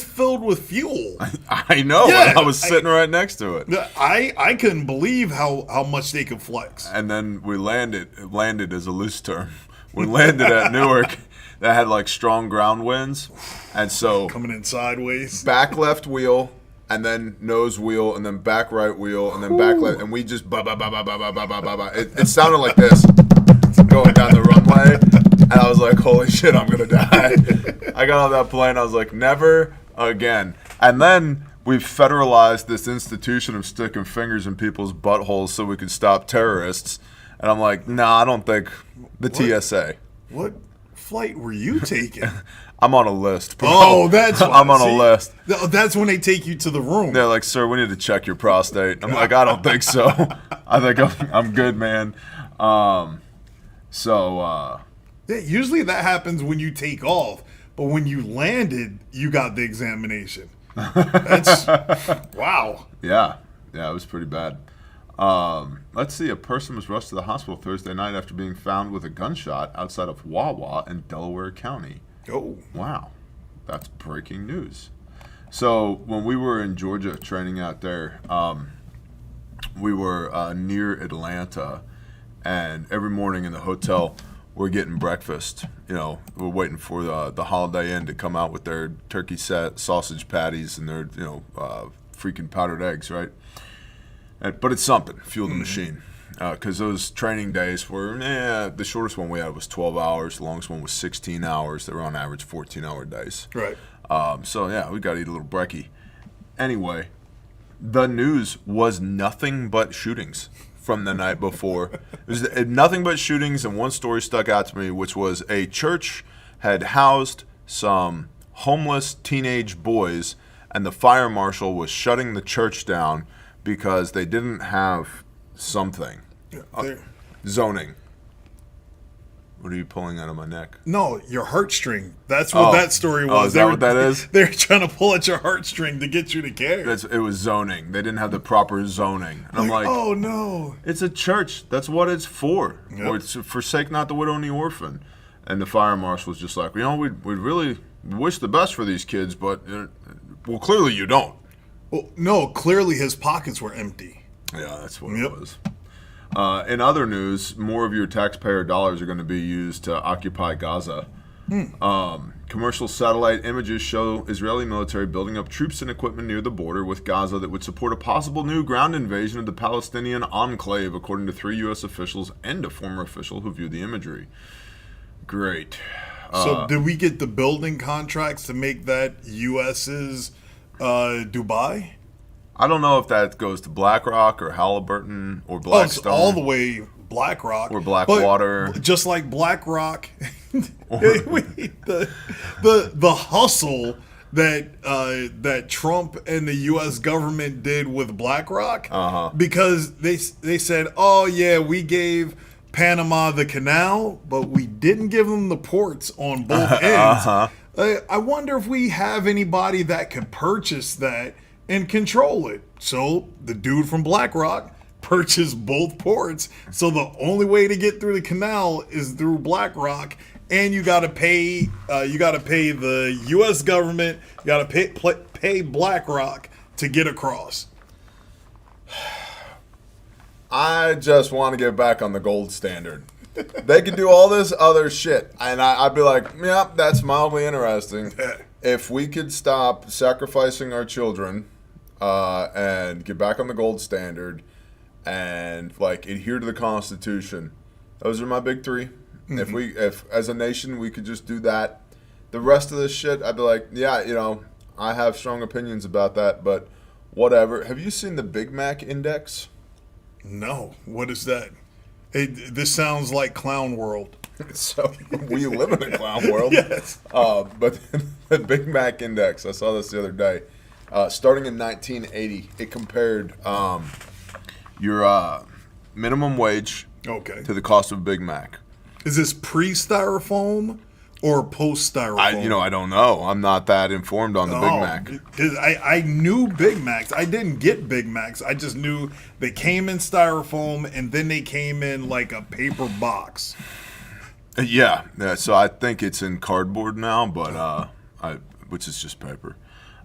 filled with fuel. I know. Yeah, I was sitting right next to it. I couldn't believe how much they could flex. And then we landed as a loose term. We landed at Newark. That had like strong ground winds, and so coming in sideways, back left wheel, and then nose wheel, and then back right wheel, and then back left, and we just It sounded like this going down the runway, and I was like, "Holy shit, I'm gonna die!" I got on that plane, I was like, "Never again." And then we've federalized this institution of sticking fingers in people's buttholes so we could stop terrorists, and I'm like, "Nah, I don't think the TSA." What flight were you taking? I'm on a list, bro. Oh, that's why. I'm on a list. That's when they take you to the room. They're like, "Sir, we need to check your prostate." I'm like, "I don't think so. I think I'm good, man." Yeah, usually that happens when you take off, but when you landed, you got the examination. That's wow. Yeah, it was pretty bad. Let's see. A person was rushed to the hospital Thursday night after being found with a gunshot outside of Wawa in Delaware County. Oh, wow, that's breaking news. So when we were in Georgia training out there, we were near Atlanta, and every morning in the hotel, we're getting breakfast. You know, we're waiting for the Holiday Inn to come out with their turkey sausage patties and their freaking powdered eggs, right? But it's something, fuel the machine. Because those training days were, the shortest one we had was 12 hours. The longest one was 16 hours. They were on average 14-hour days. right. So, yeah, we got to eat a little brekkie. Anyway, the news was nothing but shootings from the night before. It was nothing but shootings, and one story stuck out to me, which was a church had housed some homeless teenage boys, and the fire marshal was shutting the church down because they didn't have something. Zoning. What are you pulling out of my neck? No, your heartstring. That's what that story was. Oh, is that what that is? They're trying to pull at your heartstring to get you to care. It was zoning. They didn't have the proper zoning. And I'm like, oh no. It's a church. That's what it's for. Yep. Or it's to forsake not the widow and the orphan. And the fire marshal was just like, we'd really wish the best for these kids, but, well, clearly you don't. Well, no, clearly his pockets were empty. Yeah, that's what it was. In other news, more of your taxpayer dollars are going to be used to occupy Gaza. Commercial satellite images show Israeli military building up troops and equipment near the border with Gaza that would support a possible new ground invasion of the Palestinian enclave, according to 3 U.S. officials and a former official who viewed the imagery. Great. So did we get the building contracts to make that U.S.'s Dubai? I don't know if that goes to BlackRock or Halliburton or Blackstone. All the way BlackRock or Blackwater. Just like BlackRock, the hustle that Trump and the U.S. government did with BlackRock, because they said, oh yeah, we gave Panama the canal, but we didn't give them the ports on both ends. I wonder if we have anybody that could purchase that and control it. So the dude from BlackRock purchased both ports. So the only way to get through the canal is through BlackRock, and you got to pay. The U.S. government. You got to pay BlackRock to get across. I just want to get back on the gold standard. They can do all this other shit, and I'd be like, yeah, that's mildly interesting. If we could stop sacrificing our children and get back on the gold standard and like adhere to the Constitution, those are my big 3. If as a nation we could just do that, the rest of this shit, I'd be like, yeah, I have strong opinions about that, but whatever. Have you seen the Big Mac Index? No. What is that? This sounds like Clown World. So we live in a clown world. Yes. But the Big Mac Index, I saw this the other day. Starting in 1980, it compared your minimum wage to the cost of a Big Mac. Is this pre-styrofoam or post-styrofoam? I don't know. I'm not that informed on the Big Mac. I knew Big Macs. I didn't get Big Macs. I just knew they came in styrofoam and then they came in like a paper box. Yeah. So I think it's in cardboard now, but which is just paper.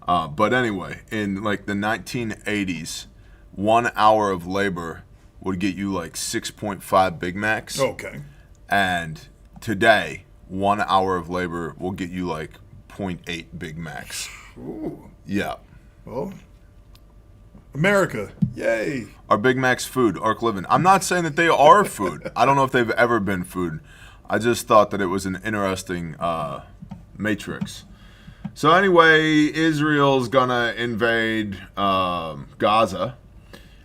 But anyway, in like the 1980s, 1 hour of labor would get you like 6.5 Big Macs. Okay. And today, 1 hour of labor will get you like 0.8 Big Macs. Ooh. Yeah. Well, America, yay. Are Big Macs food? Arc Living. I'm not saying that they are food. I don't know if they've ever been food. I just thought that it was an interesting matrix. So anyway, Israel's gonna invade Gaza.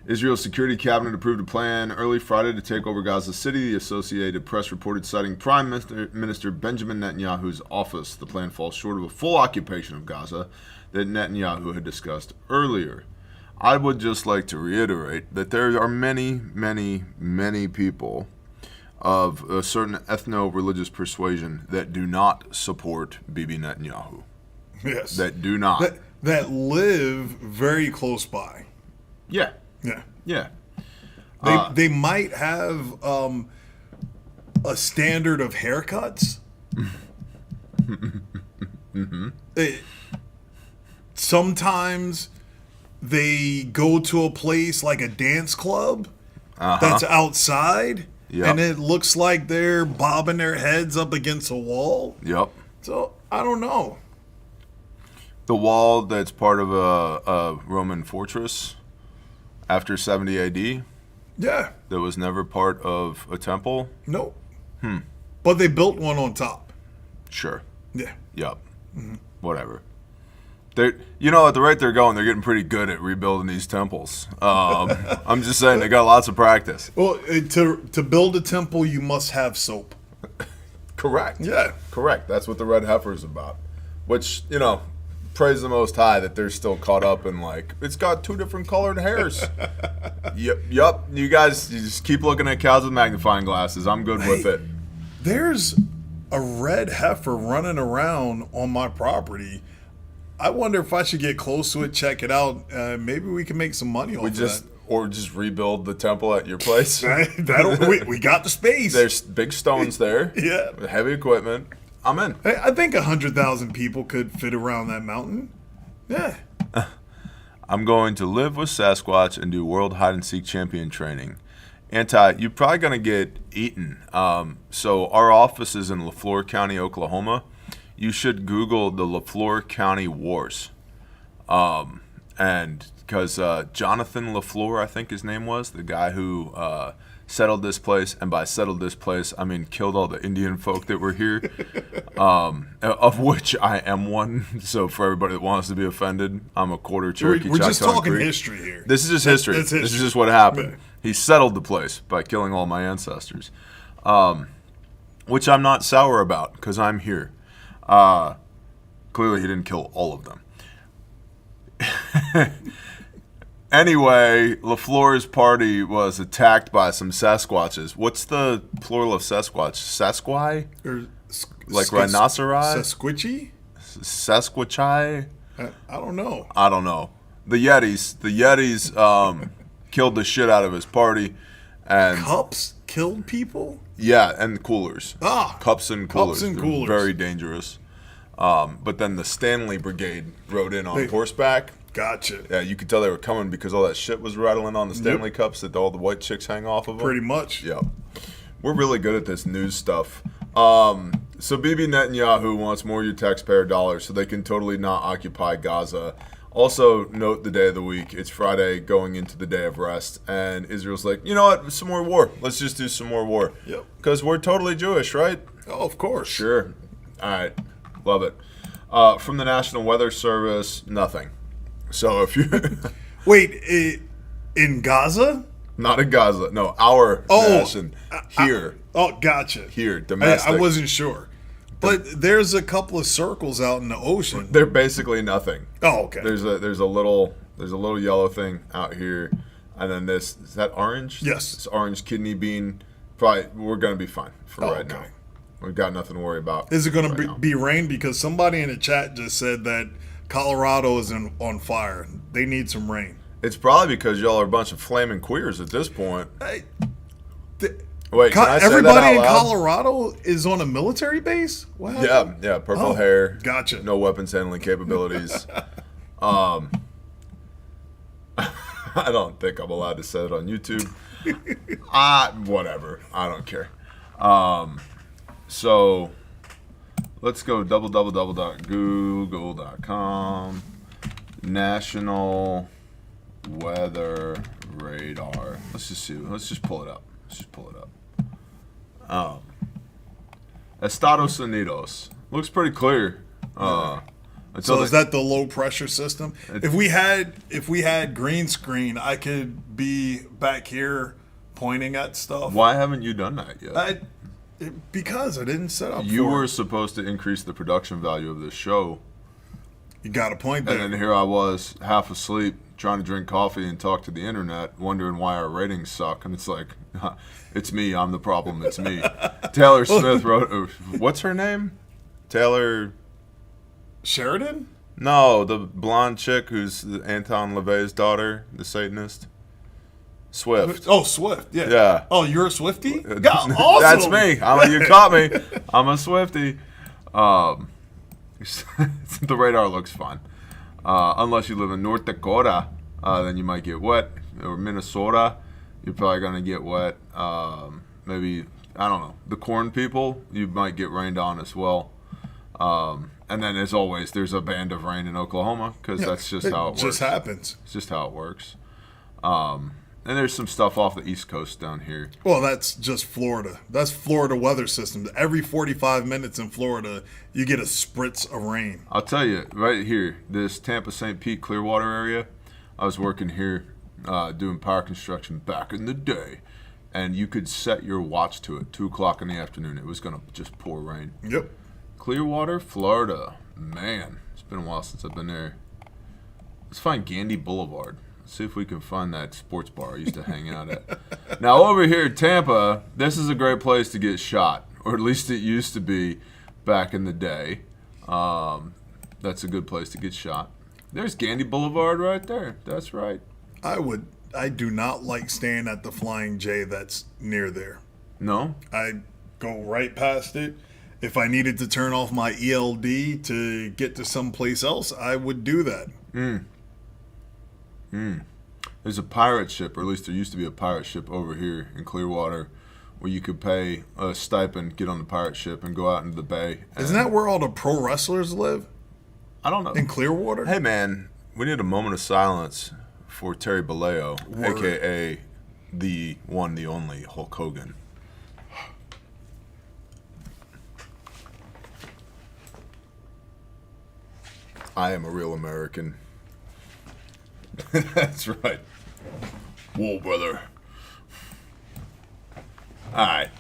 Israel's Security Cabinet approved a plan early Friday to take over Gaza City. The Associated Press reported, citing Prime Minister Benjamin Netanyahu's office. The plan falls short of a full occupation of Gaza that Netanyahu had discussed earlier. I would just like to reiterate that there are many, many, many people of a certain ethno-religious persuasion that do not support Bibi Netanyahu. Yes. That do not. That live very close by. Yeah. Yeah. Yeah. They might have a standard of haircuts. Sometimes they go to a place like a dance club that's outside, Yep. and it looks like they're bobbing their heads up against a wall. Yep. So I don't know. The wall that's part of a Roman fortress after 70 AD Yeah. that was never part of a temple. Nope. But they built one on top. Sure. Yeah. Yep. Whatever. They're, you know, at the rate they're going, they're getting pretty good at rebuilding these temples. I'm just saying, they got lots of practice. Well, to build a temple, you must have soap. Correct. Yeah. Correct. That's what the red heifer is about. Which, you know, praise the Most High that they're still caught up in, like, it's got 2 different colored hairs. Yep. You guys, you just keep looking at cows with magnifying glasses. I'm good with it. There's a red heifer running around on my property. I wonder if I should get close to it, check it out. Maybe we can make some money off that. Or just rebuild the temple at your place. We got the space. There's big stones there. Yeah. With heavy equipment. I'm in. I think 100,000 people could fit around that mountain. Yeah. I'm going to live with Sasquatch and do World Hide and Seek Champion training. You're probably going to get eaten. So our office is in LaFleur County, Oklahoma. You should Google the LaFleur County Wars. And because Jonathan LaFleur, I think his name was, the guy who settled this place, and by settled this place, I mean killed all the Indian folk that were here, of which I am one. So for everybody that wants to be offended, I'm a quarter Cherokee. We're just Choctaw talking Creek. history here. This is just history. That's history. This is just what happened. Yeah. He settled the place by killing all my ancestors, which I'm not sour about because I'm here. Clearly, he didn't kill all of them. Anyway, LaFleur's party was attacked by some Sasquatches. What's the plural of Sasquatch? Sasquai? Or Like rhinoceri? Sasquatchy? Sasquatchi? I don't know. I don't know. The Yetis killed the shit out of his party. And Cups killed people? yeah, and coolers. Ah, Cups and coolers. and They're coolers. very dangerous. But then the Stanley Brigade rode in on horseback. Gotcha. Yeah, you could tell they were coming because all that shit was rattling on the Stanley cups that all the white chicks hang off of them. Pretty much. Yep. We're really good at this news stuff. So Bibi Netanyahu wants more of your taxpayer dollars so they can totally not occupy Gaza. Also, note the day of the week. It's Friday going into the day of rest. And Israel's like, you know what? Some more war. Let's just do some more war. Yep. Because we're totally Jewish, right? Oh, of course. Sure. All right. Love it. From the National Weather Service, nothing. So if you... Wait, in Gaza? Not in Gaza. No, our nation. Here. Gotcha. Here, domestic. I wasn't sure. But there's a couple of circles out in the ocean. They're basically nothing. Oh, okay. There's a little yellow thing out here, and then this is that orange? Yes. This orange kidney bean. Probably we're gonna be fine for right okay. now. We've got nothing to worry about. Is it going right to now. be rain? Because somebody in the chat just said that Colorado is on fire. They need some rain. It's probably because y'all are a bunch of flaming queers at this point. Wait, can I say everybody that out in loud? Colorado is on a military base? What happened? Yeah, purple hair. Gotcha. No weapons handling capabilities. I don't think I'm allowed to say it on YouTube. Whatever. I don't care. So let's go www.google.com. National Weather Radar. Let's just see. Let's just pull it up. Estados Unidos. Looks pretty clear. So is that the low pressure system? If we had green screen, I could be back here pointing at stuff. Why haven't you done that yet? Because I didn't set up. You for were it. supposed to increase the production value of this show. You got a point there. And then here I was, half asleep, trying to drink coffee and talk to the internet, wondering why our ratings suck. And it's like, it's me. I'm the problem. It's me. Taylor Smith wrote, what's her name? Taylor Sheridan? No, the blonde chick who's Anton LaVey's daughter, the Satanist. Swift. Oh, Swift. Yeah. Yeah. Oh, you're a Swiftie? Yeah, awesome. That's me. You caught me. I'm a Swiftie. The radar looks fine. Unless you live in North Dakota, then you might get wet. Or Minnesota, you're probably going to get wet. Maybe, I don't know. The corn people, you might get rained on as well. And then, as always, there's a band of rain in Oklahoma because that's just how it works. It just happens. It's just how it works. And there's some stuff off the East Coast down here. Well, that's just Florida. That's Florida weather system. Every 45 minutes in Florida, you get a spritz of rain. I'll tell you, right here, this Tampa, St. Pete, Clearwater area, I was working here doing power construction back in the day, and you could set your watch to it, 2 o'clock in the afternoon. It was going to just pour rain. Yep. Clearwater, Florida. Man, it's been a while since I've been there. Let's find Gandy Boulevard. Let's see if we can find that sports bar I used to hang out at. Now, over here in Tampa, this is a great place to get shot, or at least it used to be back in the day. That's a good place to get shot. There's Gandy Boulevard right there. That's right. I do not like staying at the Flying J that's near there. No? I go right past it. If I needed to turn off my ELD to get to someplace else, I would do that. There's a pirate ship, or at least there used to be a pirate ship over here in Clearwater, where you could pay a stipend, get on the pirate ship, and go out into the bay. Isn't that where all the pro wrestlers live? I don't know. In Clearwater? Hey, man, we need a moment of silence for Terry Bolleo, a.k.a. the one, the only Hulk Hogan. I am a real American. That's right. Whoa, brother. All right.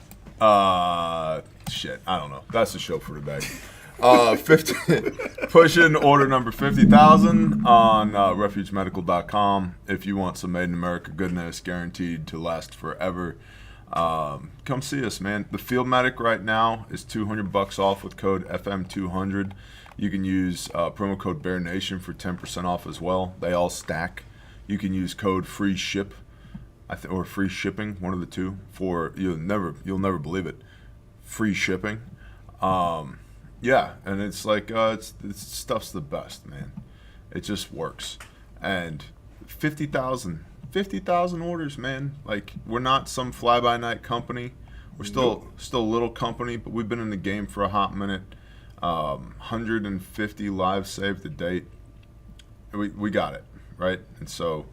Shit. I don't know. That's the show for today. 50, pushing order number 50,000 on refugemedical.com. If you want some made in America goodness guaranteed to last forever, come see us, man. The Field Medic right now is $200 off with code FM200. You can use promo code BearNation for 10% off as well. They all stack. You can use code FREESHIP, or free shipping, one of the two. For you'll never believe it, free shipping. Yeah, and it's like it's stuff's the best, man. It just works. And 50,000 orders, man. Like, we're not some fly by night company. We're still a little company, but we've been in the game for a hot minute. 150 lives saved to date. We got it, right? And so,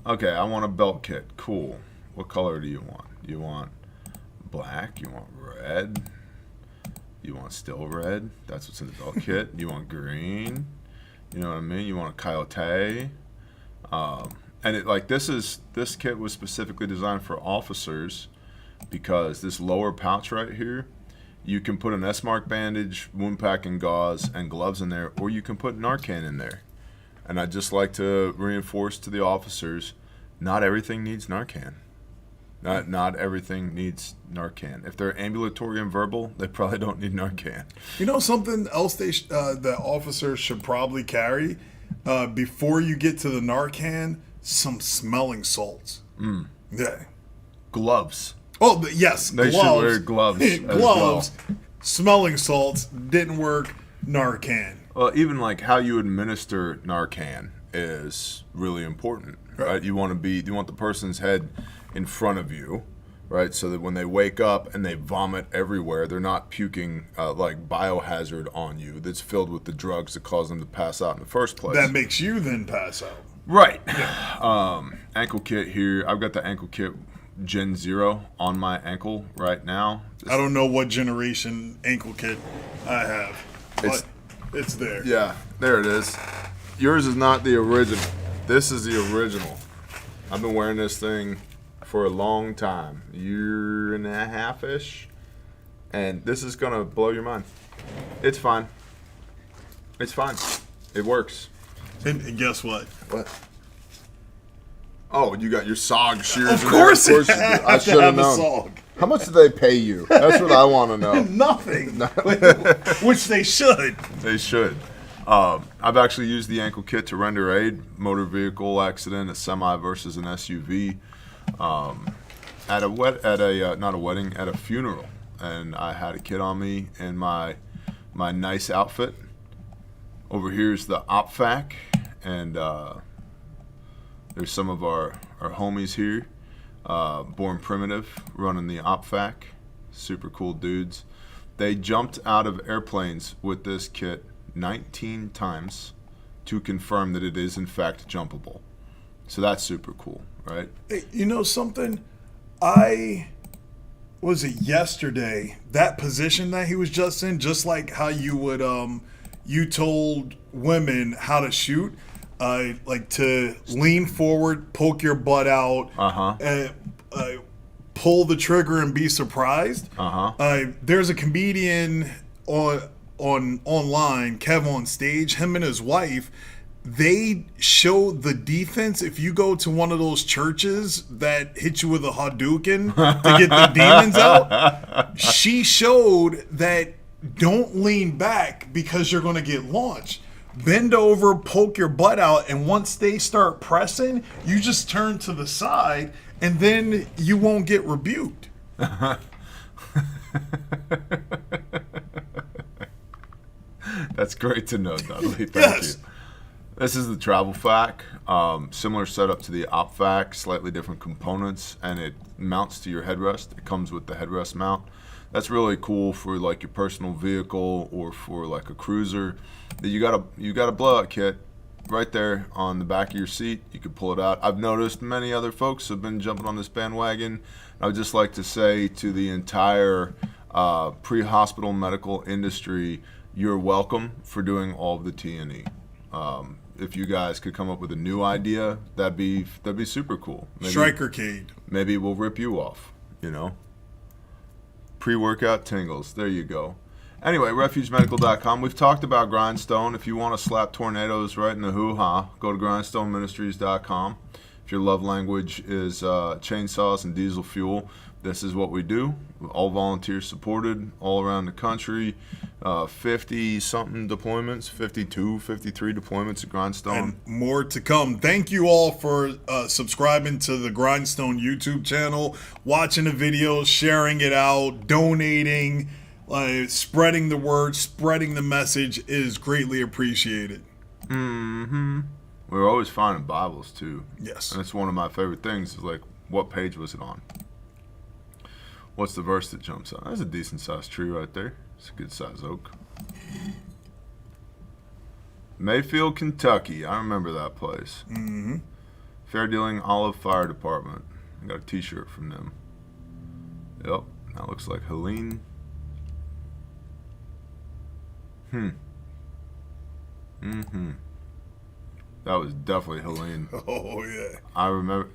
okay, I want a belt kit. Cool. What color do you want? You want black? You want red? You want still red? That's what's in the belt kit. You want green? You know what I mean? You want a coyote? And it, like, this kit was specifically designed for officers because this lower pouch right here, you can put an S-mark bandage, wound packing gauze, and gloves in there, or you can put Narcan in there. And I'd just like to reinforce to the officers, not everything needs Narcan. Not everything needs Narcan. If they're ambulatory and verbal, they probably don't need Narcan. You know something else the officers should probably carry before you get to the Narcan? Some smelling salts. Yeah. Gloves. Oh, yes, they gloves. Should wear gloves. Gloves, well. Smelling salts, didn't work, Narcan. Well, even like how you administer Narcan is really important, right? You want the person's head in front of you, right? So that when they wake up and they vomit everywhere, they're not puking like biohazard on you that's filled with the drugs that cause them to pass out in the first place. That makes you then pass out. Right. Yeah. Ankle kit here. I've got the ankle kit Gen 0 on my ankle right now. I don't know what generation ankle kit I have, but it's there. Yeah, there it is. Yours is not the original. This is the original. I've been wearing this thing for a long time, year and a half-ish, and this is going to blow your mind. It's fine. It's fine. It works. And guess what? What? Oh, you got your SOG shears. Of course, you do. I I have should to have have a known. SOG. How much do they pay you? That's what I want to know. Nothing. Which they should. They should. I've actually used the ankle kit to render aid. Motor vehicle accident, a semi versus an SUV. At a funeral, and I had a kit on me in my nice outfit. Over here's the OPFAC, and there's some of our homies here. Born Primitive running the OPFAC, super cool dudes. They jumped out of airplanes with this kit 19 times to confirm that it is in fact jumpable. So that's super cool, right? Hey, you know something? Was it yesterday, that position that he was just in, just like how you would you told women how to shoot, like to lean forward, poke your butt out, and pull the trigger and be surprised. There's a comedian online, Kev on Stage, him and his wife, they show the defense if you go to one of those churches that hit you with a Hadouken to get the demons out. She showed that don't lean back because you're going to get launched. Bend over, poke your butt out, and once they start pressing, you just turn to the side, and then you won't get rebuked. That's great to know, Dudley. Thank Yes. you. This is the travel fac. Similar setup to the OPFAC, slightly different components, and it mounts to your headrest. It comes with the headrest mount. That's really cool for like your personal vehicle or for like a cruiser. You got a blowout kit right there on the back of your seat. You can pull it out. I've noticed many other folks have been jumping on this bandwagon. I would just like to say to the entire pre-hospital medical industry, you're welcome for doing all of the T&E. If you guys could come up with a new idea, that'd be super cool. Strikercade. Maybe we'll rip you off, you know. Pre-workout tingles. There you go. Anyway, refugemedical.com. We've talked about Grindstone. If you want to slap tornadoes right in the hoo-ha, go to grindstoneministries.com. If your love language is chainsaws and diesel fuel, this is what we do. All volunteer supported, all around the country. 50-something deployments, 52, 53 deployments at Grindstone. And more to come. Thank you all for subscribing to the Grindstone YouTube channel, watching the videos, sharing it out, donating, spreading the word, spreading the message is greatly appreciated. We're always finding Bibles, too. Yes. And it's one of my favorite things. Is like, what page was it on? What's the verse that jumps out? That's a decent-sized tree right there. It's a good-sized oak. Mayfield, Kentucky. I remember that place. Fair Dealing Olive Fire Department. I got a T-shirt from them. Yep. That looks like Helene. That was definitely Helene. Oh, yeah. I remember.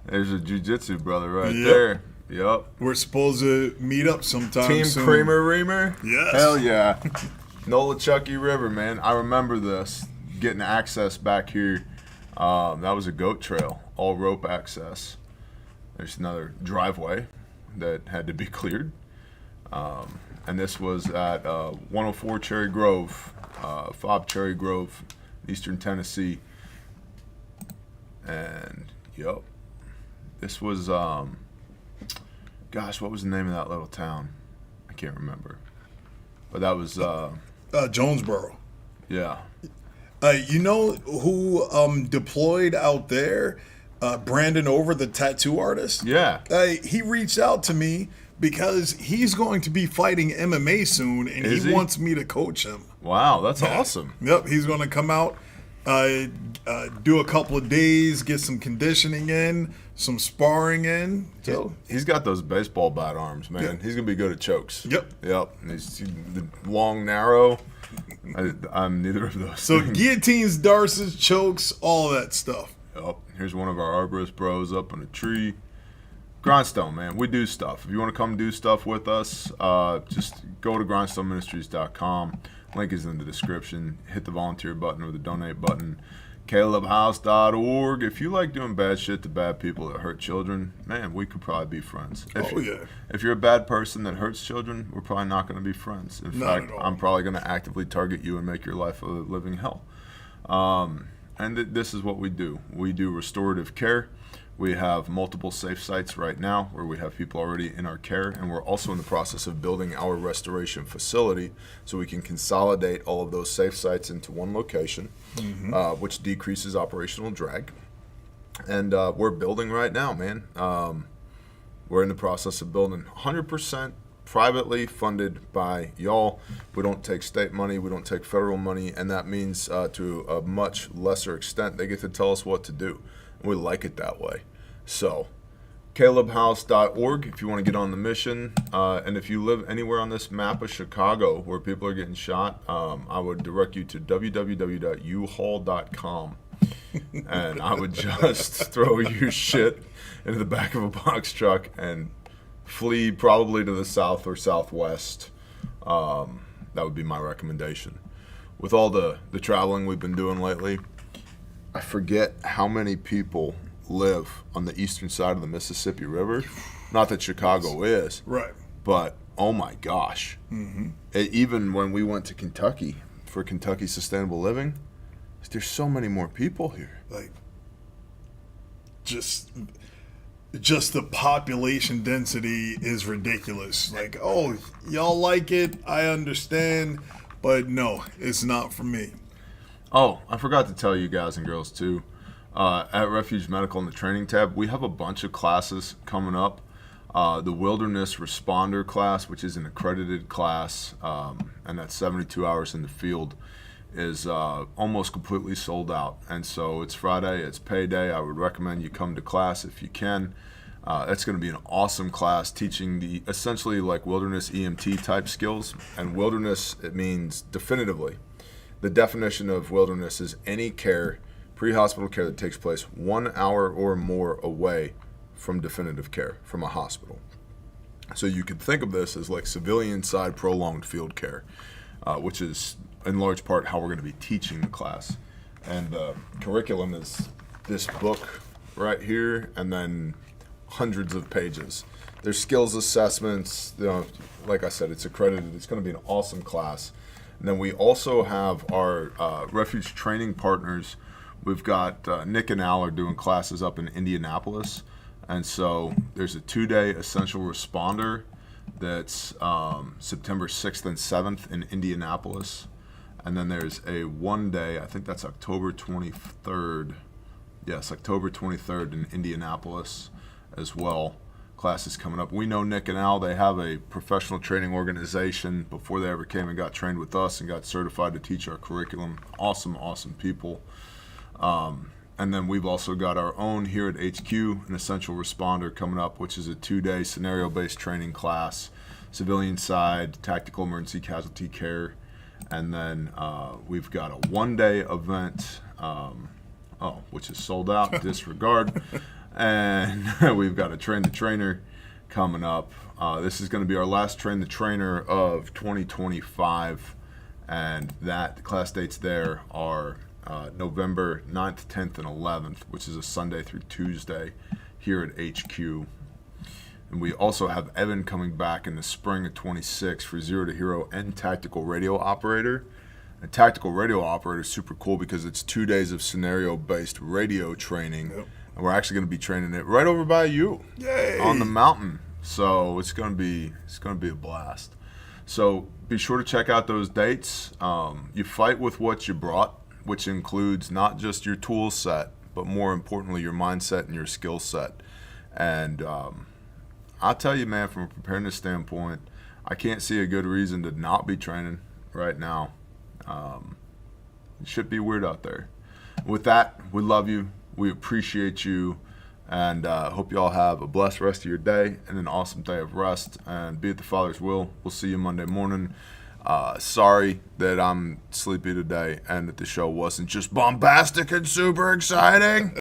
There's a jiu-jitsu brother right there. Yep. We're supposed to meet up sometime Team soon. Creamer Reamer? Yes. Hell yeah. Nolichucky River, man. I remember this. Getting access back here. That was a goat trail. All rope access. There's another driveway that had to be cleared. And this was at 104 Cherry Grove. Fob Cherry Grove, Eastern Tennessee. And, yep. This was... Gosh, what was the name of that little town? I can't remember. But that was... Jonesboro. Yeah. You know who deployed out there? Brandon Over, the tattoo artist. Yeah. He reached out to me because he's going to be fighting MMA soon, and he wants me to coach him. Wow, that's awesome. Yep, he's going to come out, do a couple of days, get some conditioning in, some sparring in. So He's got those baseball bat arms, man. Yeah. He's going to be good at chokes. Yep. And he's the long, narrow. I'm neither of those So things. guillotines, darces, chokes, all that stuff. Yep. Here's one of our arborist bros up in a tree. Grindstone, man. We do stuff. If you want to come do stuff with us, just go to grindstoneministries.com. Link is in the description. Hit the volunteer button or the donate button. CalebHouse.org. If you like doing bad shit to bad people that hurt children, man, we could probably be friends. If you're a bad person that hurts children, we're probably not going to be friends. In fact, I'm probably going to actively target you and make your life a living hell. This is what we do. We do restorative care. We have multiple safe sites right now where we have people already in our care, and we're also in the process of building our restoration facility so we can consolidate all of those safe sites into one location, which decreases operational drag. And we're building right now, man. We're in the process of building 100% privately funded by y'all. We don't take state money, we don't take federal money, and that means to a much lesser extent they get to tell us what to do. We like it that way. So, CalebHouse.org if you want to get on the mission. And if you live anywhere on this map of Chicago where people are getting shot, I would direct you to www.uhaul.com. And I would just throw your shit into the back of a box truck and flee probably to the south or southwest. That would be my recommendation. With all the traveling we've been doing lately, I forget how many people live on the eastern side of the Mississippi River. Not that Chicago is. Right. But, oh my gosh. Even when we went to Kentucky for Kentucky Sustainable Living, there's so many more people here. Like, just the population density is ridiculous. Like, oh, y'all like it, I understand, but no, it's not for me. Oh, I forgot to tell you guys and girls too, at Refuge Medical in the training tab, we have a bunch of classes coming up. The Wilderness Responder class, which is an accredited class, and that's 72 hours in the field, is almost completely sold out. And so it's Friday, it's payday. I would recommend you come to class if you can. That's going to be an awesome class teaching the essentially like wilderness EMT type skills. And wilderness, it means definitively. The definition of wilderness is any care, pre-hospital care that takes place 1 hour or more away from definitive care, from a hospital. So you could think of this as like civilian side prolonged field care, which is in large part how we're going to be teaching the class. And the curriculum is this book right here, and then hundreds of pages. There's skills assessments, like I said, it's accredited. It's going to be an awesome class. And then we also have our refuge training partners. We've got Nick and Al are doing classes up in Indianapolis. And so there's a 2-day essential responder that's September 6th and 7th in Indianapolis. And then there's a 1-day, I think that's October 23rd. Yes, October 23rd in Indianapolis as well. Classes coming up. We know Nick and Al, they have a professional training organization before they ever came and got trained with us and got certified to teach our curriculum. Awesome, awesome people. And then we've also got our own here at HQ, an essential responder coming up, which is a 2-day scenario-based training class, civilian side, tactical emergency casualty care. And then we've got a 1-day event, which is sold out, disregard. And we've got a Train the Trainer coming up. This is going to be our last Train the Trainer of 2025. And the class dates there are November 9th, 10th, and 11th, which is a Sunday through Tuesday here at HQ. And we also have Evan coming back in the spring of 26 for Zero to Hero and Tactical Radio Operator. A Tactical Radio Operator is super cool because it's 2 days of scenario-based radio training. Yep. And we're actually going to be training it right over by you. Yay. On the mountain. So it's going to be a blast. So be sure to check out those dates. You fight with what you brought, which includes not just your tool set, but more importantly, your mindset and your skill set. And I'll tell you, man, from a preparedness standpoint, I can't see a good reason to not be training right now. It should be weird out there. With that, we love you. We appreciate you. And hope you all have a blessed rest of your day and an awesome day of rest. And be it the Father's will. We'll see you Monday morning. Sorry that I'm sleepy today and that the show wasn't just bombastic and super exciting.